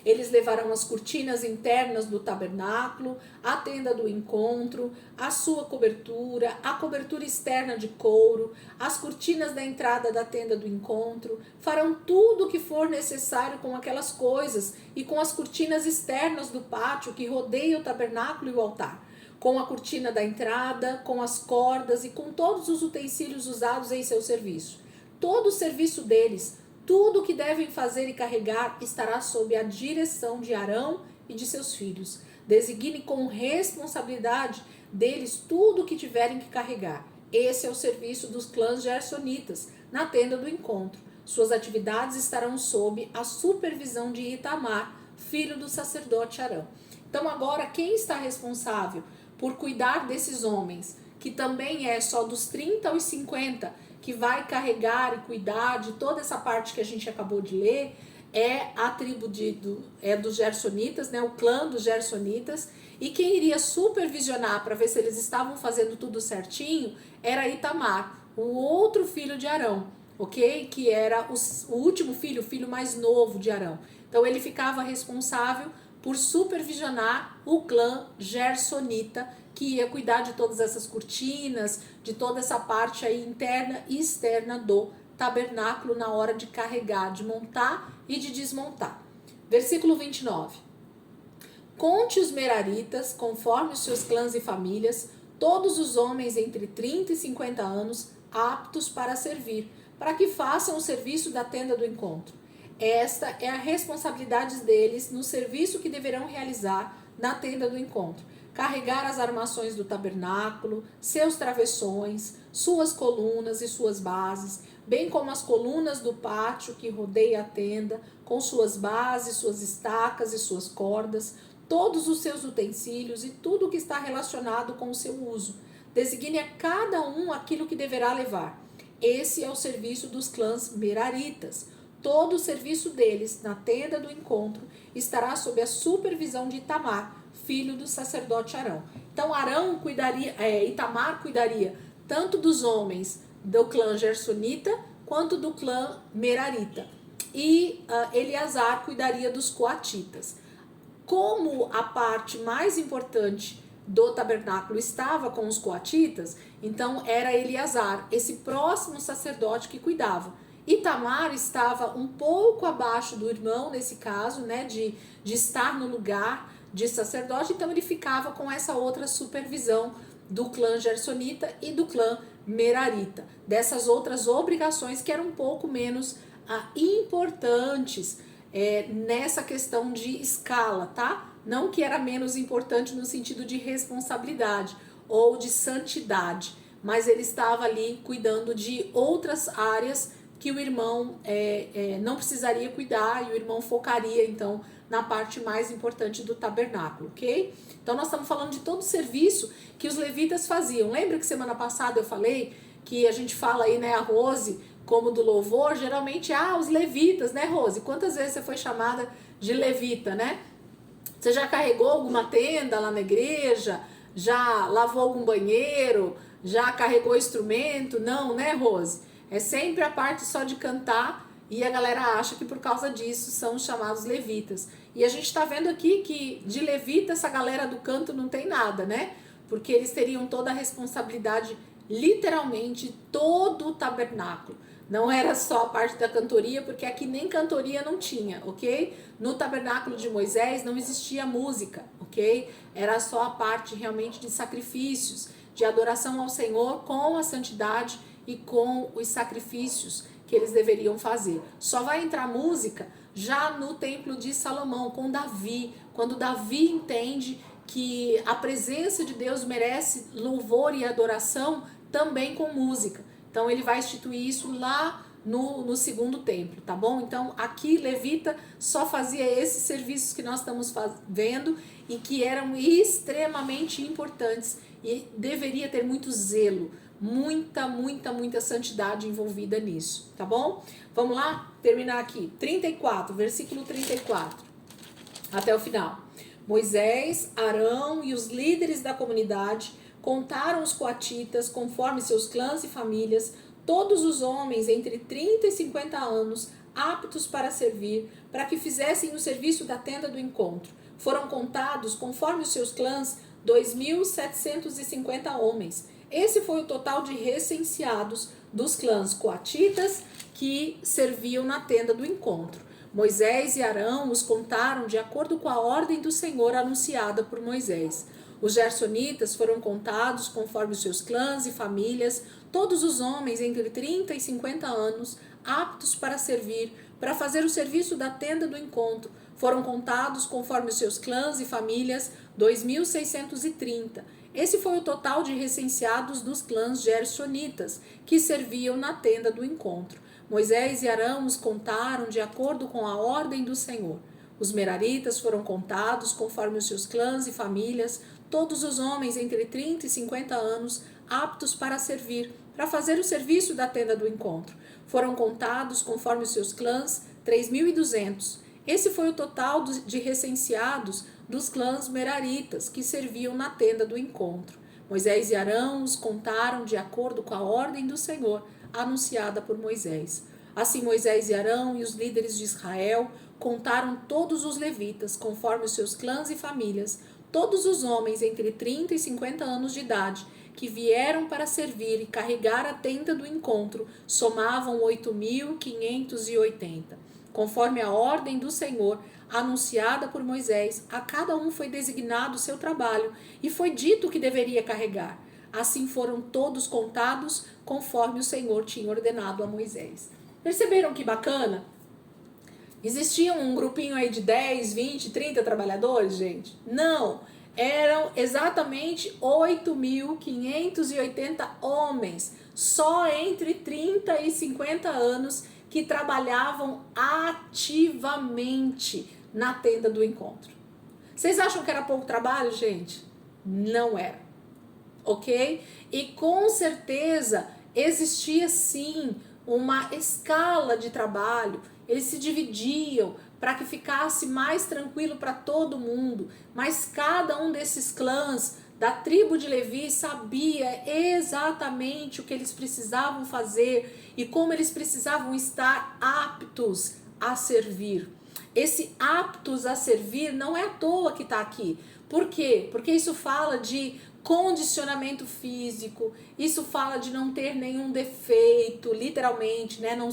Speaker 1: Eles levarão as cortinas internas do tabernáculo, a tenda do encontro, a sua cobertura, a cobertura externa de couro, as cortinas da entrada da tenda do encontro. Farão tudo o que for necessário com aquelas coisas e com as cortinas externas do pátio que rodeia o tabernáculo e o altar, com a cortina da entrada, com as cordas e com todos os utensílios usados em seu serviço. Todo o serviço deles, tudo o que devem fazer e carregar, estará sob a direção de Arão e de seus filhos. Designe com responsabilidade deles tudo o que tiverem que carregar. Esse é o serviço dos clãs gersonitas na tenda do encontro. Suas atividades estarão sob a supervisão de Itamar, filho do sacerdote Arão. Então agora quem está responsável por cuidar desses homens, que também é só dos 30 aos 50, que vai carregar e cuidar de toda essa parte que a gente acabou de ler, é a tribo dos Gersonitas, né, o clã dos Gersonitas, e quem iria supervisionar para ver se eles estavam fazendo tudo certinho era Itamar, o outro filho de Arão, ok? Que era o último filho, o filho mais novo de Arão. Então ele ficava responsável por supervisionar o clã gersonita, que ia cuidar de todas essas cortinas, de toda essa parte aí interna e externa do tabernáculo na hora de carregar, de montar e de desmontar. Versículo 29. Conte os meraritas, conforme os seus clãs e famílias, todos os homens entre 30 e 50 anos, aptos para servir, para que façam o serviço da tenda do encontro. Esta é a responsabilidade deles no serviço que deverão realizar na tenda do encontro. Carregar as armações do tabernáculo, seus travessões, suas colunas e suas bases, bem como as colunas do pátio que rodeia a tenda, com suas bases, suas estacas e suas cordas, todos os seus utensílios e tudo o que está relacionado com o seu uso. Designe a cada um aquilo que deverá levar. Esse é o serviço dos clãs meraritas. Todo o serviço deles na tenda do encontro estará sob a supervisão de Itamar, filho do sacerdote Arão. Então Itamar cuidaria tanto dos homens do clã gersonita quanto do clã merarita. E Eleazar cuidaria dos coatitas. Como a parte mais importante do tabernáculo estava com os coatitas, então era Eleazar, esse próximo sacerdote que cuidava. Itamar estava um pouco abaixo do irmão, nesse caso, né, de estar no lugar de sacerdote, então ele ficava com essa outra supervisão do clã gersonita e do clã merarita, dessas outras obrigações que eram um pouco menos importantes nessa questão de escala, tá? Não que era menos importante no sentido de responsabilidade ou de santidade, mas ele estava ali cuidando de outras áreas que o irmão não precisaria cuidar, e o irmão focaria então na parte mais importante do tabernáculo, ok? Então nós estamos falando de todo o serviço que os levitas faziam. Lembra que semana passada eu falei que a gente fala aí, né, a Rose, como do louvor, geralmente, os levitas, né, Rose? Quantas vezes você foi chamada de levita, né? Você já carregou alguma tenda lá na igreja? Já lavou algum banheiro? Já carregou instrumento? Não, né, Rose? É sempre a parte só de cantar, e a galera acha que por causa disso são chamados levitas. E a gente está vendo aqui que de levita essa galera do canto não tem nada, né? Porque eles teriam toda a responsabilidade, literalmente, todo o tabernáculo. Não era só a parte da cantoria, porque aqui nem cantoria não tinha, ok? No tabernáculo de Moisés não existia música, ok? Era só a parte realmente de sacrifícios, de adoração ao Senhor com a santidade e com os sacrifícios que eles deveriam fazer. Só vai entrar música já no templo de Salomão, com Davi, quando Davi entende que a presença de Deus merece louvor e adoração também com música. Então ele vai instituir isso lá no segundo templo, tá bom? Então aqui Levita só fazia esses serviços que nós estamos vendo e que eram extremamente importantes, e deveria ter muito zelo, Muita santidade envolvida nisso, tá bom? Vamos lá? Terminar aqui. 34, versículo 34. Até o final. Moisés, Arão e os líderes da comunidade contaram os coatitas conforme seus clãs e famílias, todos os homens entre 30 e 50 anos, aptos para servir, para que fizessem o serviço da tenda do encontro. Foram contados, conforme os seus clãs, 2.750 homens. Esse foi o total de recenseados dos clãs coatitas que serviam na tenda do encontro. Moisés e Arão os contaram de acordo com a ordem do Senhor anunciada por Moisés. Os gersonitas foram contados conforme os seus clãs e famílias, todos os homens entre 30 e 50 anos, aptos para servir, para fazer o serviço da tenda do encontro. Foram contados conforme os seus clãs e famílias, 2.630. Esse foi o total de recenseados dos clãs gersonitas, que serviam na tenda do encontro. Moisés e Arão os contaram de acordo com a ordem do Senhor. Os meraritas foram contados conforme os seus clãs e famílias, todos os homens entre 30 e 50 anos, aptos para servir, para fazer o serviço da tenda do encontro. Foram contados conforme os seus clãs, 3.200. Esse foi o total de recenseados dos clãs meraritas, que serviam na tenda do encontro. Moisés e Arão os contaram de acordo com a ordem do Senhor, anunciada por Moisés. Assim Moisés e Arão e os líderes de Israel contaram todos os levitas, conforme os seus clãs e famílias, todos os homens entre 30 e 50 anos de idade, que vieram para servir e carregar a tenda do encontro, somavam 8.580. Conforme a ordem do Senhor, anunciada por Moisés, a cada um foi designado o seu trabalho e foi dito que deveria carregar. Assim foram todos contados conforme o Senhor tinha ordenado a Moisés. Perceberam que bacana? Existia um grupinho aí de 10, 20, 30 trabalhadores, gente? Não, eram exatamente 8.580 homens, só entre 30 e 50 anos, que trabalhavam ativamente na tenda do encontro. Vocês acham que era pouco trabalho, gente? Não era, ok? E com certeza existia sim uma escala de trabalho, eles se dividiam para que ficasse mais tranquilo para todo mundo, mas cada um desses clãs da tribo de Levi sabia exatamente o que eles precisavam fazer e como eles precisavam estar aptos a servir. Esse aptos a servir não é à toa que está aqui. Por quê? Porque isso fala de condicionamento físico, isso fala de não ter nenhum defeito, literalmente, né? Não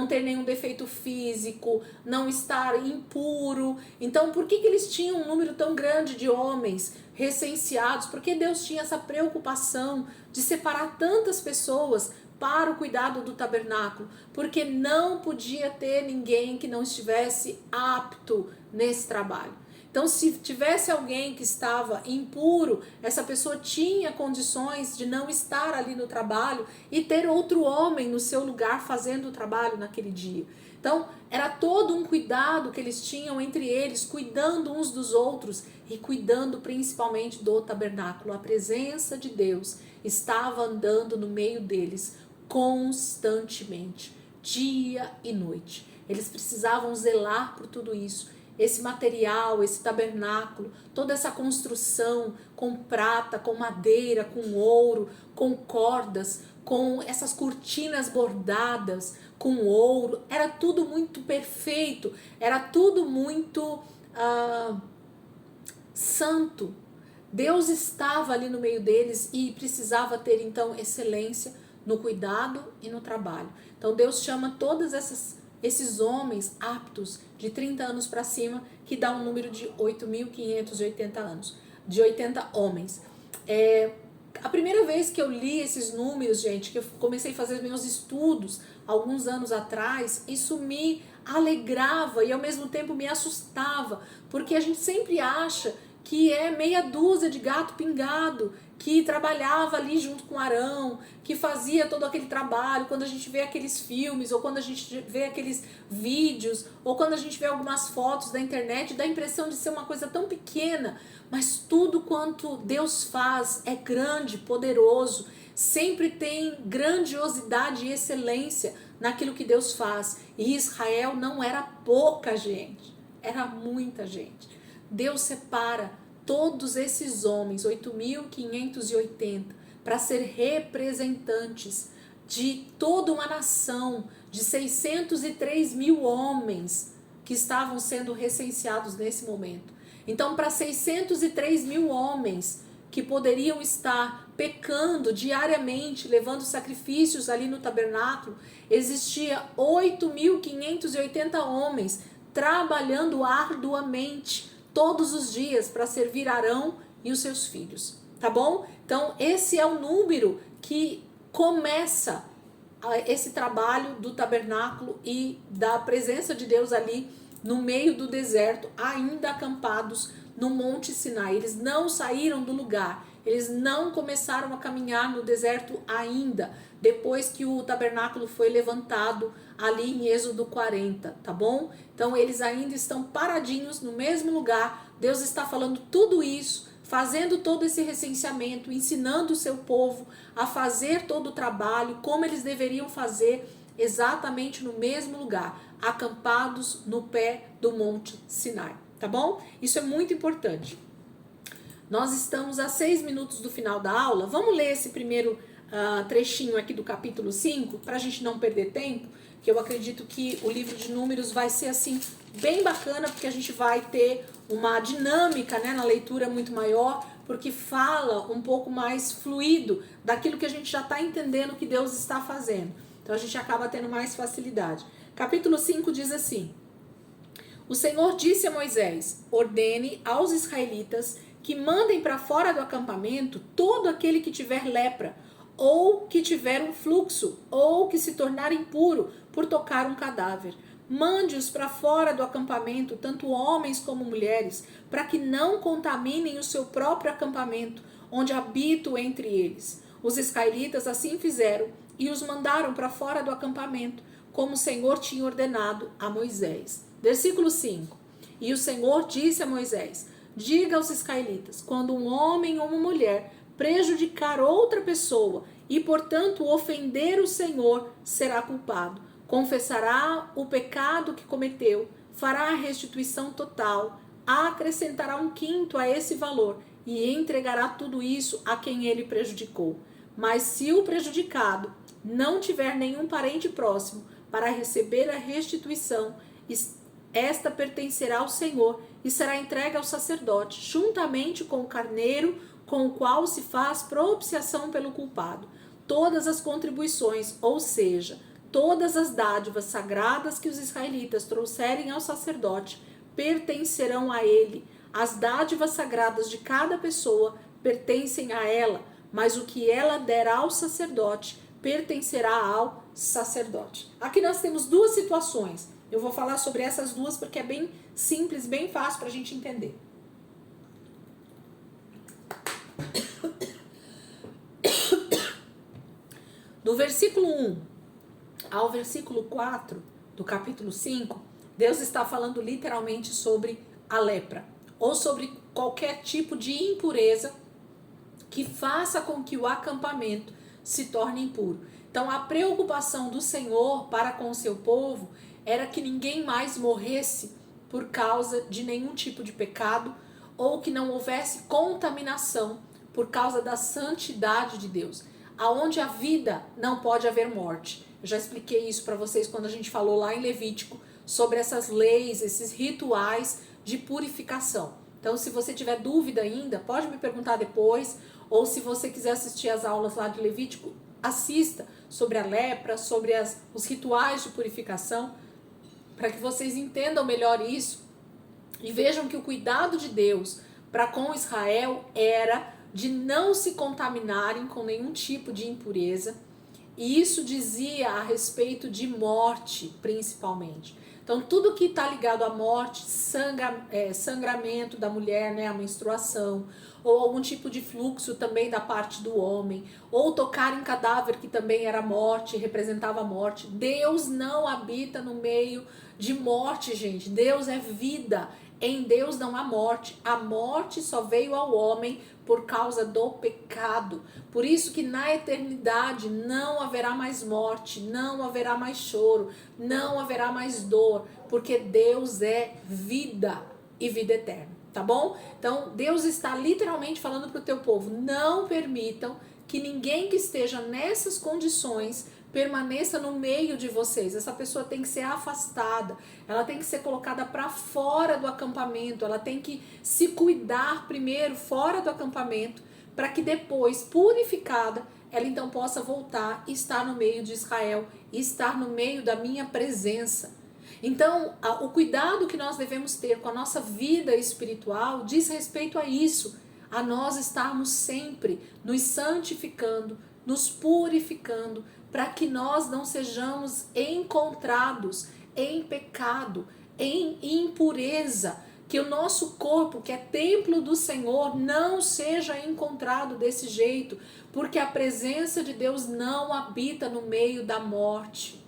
Speaker 1: ter nenhum defeito físico, não estar impuro. Então, por que eles tinham um número tão grande de homens recenseados? Porque Deus tinha essa preocupação de separar tantas pessoas para o cuidado do tabernáculo, porque não podia ter ninguém que não estivesse apto nesse trabalho. Então, se tivesse alguém que estava impuro, essa pessoa tinha condições de não estar ali no trabalho e ter outro homem no seu lugar fazendo o trabalho naquele dia. Então, era todo um cuidado que eles tinham entre eles, cuidando uns dos outros e cuidando principalmente do tabernáculo. A presença de Deus estava andando no meio deles constantemente, dia e noite. Eles precisavam zelar por tudo isso. Esse material, esse tabernáculo, toda essa construção com prata, com madeira, com ouro, com cordas, com essas cortinas bordadas, com ouro, era tudo muito perfeito, era tudo muito santo. Deus estava ali no meio deles e precisava ter então excelência no cuidado e no trabalho. Então Deus chama todas esses homens aptos de 30 anos para cima, que dá um número de 8.580 anos, de 80 homens. A primeira vez que eu li esses números, gente, que eu comecei a fazer meus estudos alguns anos atrás, isso me alegrava e ao mesmo tempo me assustava, porque a gente sempre acha que é meia dúzia de gato pingado, que trabalhava ali junto com Arão, que fazia todo aquele trabalho. Quando a gente vê aqueles filmes, ou quando a gente vê aqueles vídeos, ou quando a gente vê algumas fotos da internet, dá a impressão de ser uma coisa tão pequena, mas tudo quanto Deus faz é grande, poderoso. sempre tem grandiosidade e excelência naquilo que Deus faz. E Israel não era pouca gente, era muita gente. Deus separa todos esses homens, 8.580, para ser representantes de toda uma nação, de 603 mil homens que estavam sendo recenseados nesse momento. Então, para 603 mil homens que poderiam estar pecando diariamente, levando sacrifícios ali no tabernáculo, existia 8.580 homens trabalhando arduamente todos os dias para servir Arão e os seus filhos, tá bom? Então, esse é o número que começa esse trabalho do tabernáculo e da presença de Deus ali no meio do deserto, ainda acampados no Monte Sinai. Eles não saíram do lugar, eles não começaram a caminhar no deserto ainda, depois que o tabernáculo foi levantado ali em Êxodo 40, tá bom? Então eles ainda estão paradinhos no mesmo lugar. Deus está falando tudo isso, fazendo todo esse recenseamento, ensinando o seu povo a fazer todo o trabalho, como eles deveriam fazer, exatamente no mesmo lugar, acampados no pé do Monte Sinai, tá bom? Isso é muito importante. Nós estamos a 6 minutos do final da aula. Vamos ler esse primeiro trechinho aqui do capítulo 5, para a gente não perder tempo, que eu acredito que o livro de Números vai ser assim bem bacana, porque a gente vai ter uma dinâmica, né, na leitura muito maior, porque fala um pouco mais fluido daquilo que a gente já está entendendo que Deus está fazendo. Então a gente acaba tendo mais facilidade. Capítulo 5 diz assim: O Senhor disse a Moisés: ordene aos israelitas que mandem para fora do acampamento todo aquele que tiver lepra, ou que tiver um fluxo, ou que se tornar impuro por tocar um cadáver. Mande-os para fora do acampamento, tanto homens como mulheres, para que não contaminem o seu próprio acampamento, onde habito entre eles. Os israelitas assim fizeram e os mandaram para fora do acampamento, como o Senhor tinha ordenado a Moisés. Versículo 5. E o Senhor disse a Moisés: diga aos israelitas, quando um homem ou uma mulher prejudicar outra pessoa e, portanto, ofender o Senhor, será culpado. Confessará o pecado que cometeu, fará a restituição total, acrescentará 1/5 a esse valor e entregará tudo isso a quem ele prejudicou. Mas se o prejudicado não tiver nenhum parente próximo para receber a restituição, esta pertencerá ao Senhor e será entregue ao sacerdote, juntamente com o carneiro com o qual se faz propiciação pelo culpado. Todas as contribuições, ou seja, todas as dádivas sagradas que os israelitas trouxerem ao sacerdote, pertencerão a ele. As dádivas sagradas de cada pessoa pertencem a ela, mas o que ela der ao sacerdote pertencerá ao sacerdote. Aqui nós temos duas situações. Eu vou falar sobre essas duas porque é bem simples, bem fácil para a gente entender. Do versículo 1 ao versículo 4 do capítulo 5, Deus está falando literalmente sobre a lepra, ou sobre qualquer tipo de impureza que faça com que o acampamento se torne impuro. Então a preocupação do Senhor para com o seu povo era que ninguém mais morresse por causa de nenhum tipo de pecado, ou que não houvesse contaminação por causa da santidade de Deus. Aonde a vida, não pode haver morte. Eu já expliquei isso para vocês quando a gente falou lá em Levítico sobre essas leis, esses rituais de purificação. Então, se você tiver dúvida ainda, pode me perguntar depois, ou se você quiser assistir as aulas lá de Levítico, assista sobre a lepra, sobre os rituais de purificação, para que vocês entendam melhor isso e vejam que o cuidado de Deus para com Israel era de não se contaminarem com nenhum tipo de impureza, e isso dizia a respeito de morte, principalmente. Então, tudo que está ligado à morte, sangramento da mulher, né, a menstruação, ou algum tipo de fluxo também da parte do homem, ou tocar em cadáver, que também era morte, representava a morte. Deus não habita no meio de morte, gente. Deus é vida, Em Deus não há morte. A morte só veio ao homem por causa do pecado. Por isso que na eternidade não haverá mais morte, não haverá mais choro, não haverá mais dor, porque Deus é vida e vida eterna, tá bom? Então Deus está literalmente falando para o teu povo: não permitam que ninguém que esteja nessas condições permaneça no meio de vocês. Essa pessoa tem que ser afastada, ela tem que ser colocada para fora do acampamento, ela tem que se cuidar primeiro fora do acampamento, para que depois, purificada, ela então possa voltar e estar no meio de Israel, e estar no meio da minha presença. Então, o cuidado que nós devemos ter com a nossa vida espiritual diz respeito a isso, a nós estarmos sempre nos santificando, nos purificando, para que nós não sejamos encontrados em pecado, em impureza, que o nosso corpo, que é templo do Senhor, não seja encontrado desse jeito, porque a presença de Deus não habita no meio da morte.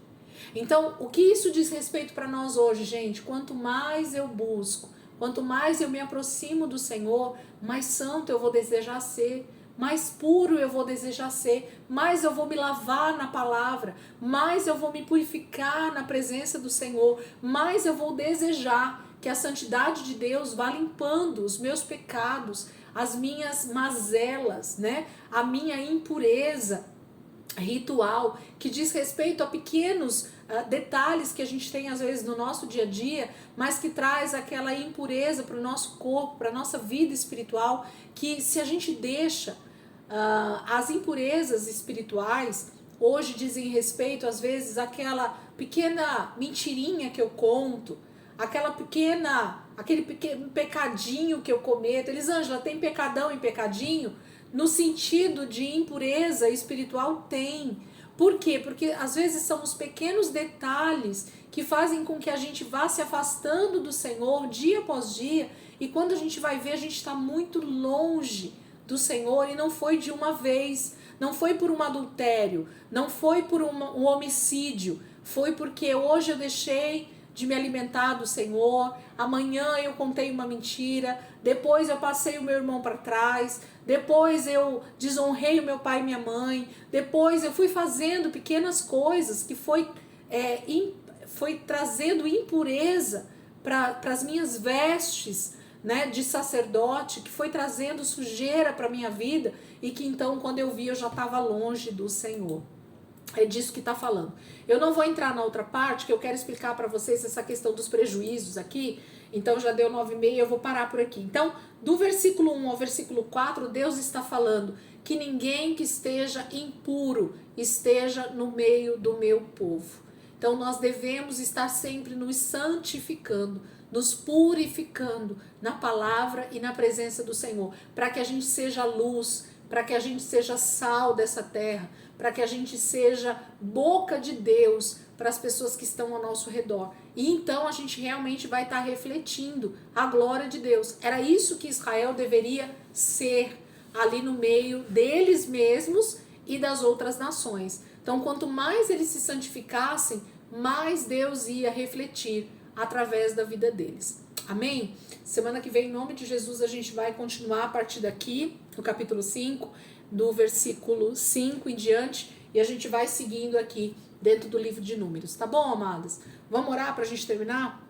Speaker 1: Então, o que isso diz respeito para nós hoje, gente? Quanto mais eu busco, quanto mais eu me aproximo do Senhor, mais santo eu vou desejar ser, mais puro eu vou desejar ser, mais eu vou me lavar na palavra, mais eu vou me purificar na presença do Senhor, mais eu vou desejar que a santidade de Deus vá limpando os meus pecados, as minhas mazelas, né? A minha impureza ritual, que diz respeito a pequenos detalhes que a gente tem às vezes no nosso dia a dia, mas que traz aquela impureza para o nosso corpo, para a nossa vida espiritual, que se a gente deixa as impurezas espirituais, hoje dizem respeito às vezes àquela pequena mentirinha que eu conto, aquele pequeno pecadinho que eu cometo. Elisângela, tem pecadão e pecadinho? No sentido de impureza espiritual, tem. Por quê? Porque às vezes são os pequenos detalhes que fazem com que a gente vá se afastando do Senhor dia após dia, e quando a gente vai ver, a gente está muito longe do Senhor, e não foi de uma vez, não foi por um adultério, não foi por um homicídio, foi porque hoje eu deixei de me alimentar do Senhor, amanhã eu contei uma mentira, depois eu passei o meu irmão para trás, depois eu desonrei o meu pai e minha mãe, depois eu fui fazendo pequenas coisas que foi trazendo impureza para as minhas vestes, né, de sacerdote, que foi trazendo sujeira para minha vida, e que então quando eu vi eu já estava longe do Senhor. É disso que está falando. Eu não vou entrar na outra parte, que eu quero explicar para vocês essa questão dos prejuízos aqui. Então já deu 9h30, eu vou parar por aqui. Então, do versículo 1 ao versículo 4, Deus está falando que ninguém que esteja impuro esteja no meio do meu povo. Então nós devemos estar sempre nos santificando, nos purificando na palavra e na presença do Senhor, para que a gente seja luz, para que a gente seja sal dessa terra, para que a gente seja boca de Deus para as pessoas que estão ao nosso redor. E então a gente realmente vai estar refletindo a glória de Deus. Era isso que Israel deveria ser ali no meio deles mesmos e das outras nações. Então, quanto mais eles se santificassem, mais Deus ia refletir através da vida deles. Amém? Semana que vem, em nome de Jesus, a gente vai continuar a partir daqui, no capítulo 5, do versículo 5 em diante, e a gente vai seguindo aqui dentro do livro de Números. Tá bom, amadas? Vamos orar para a gente terminar?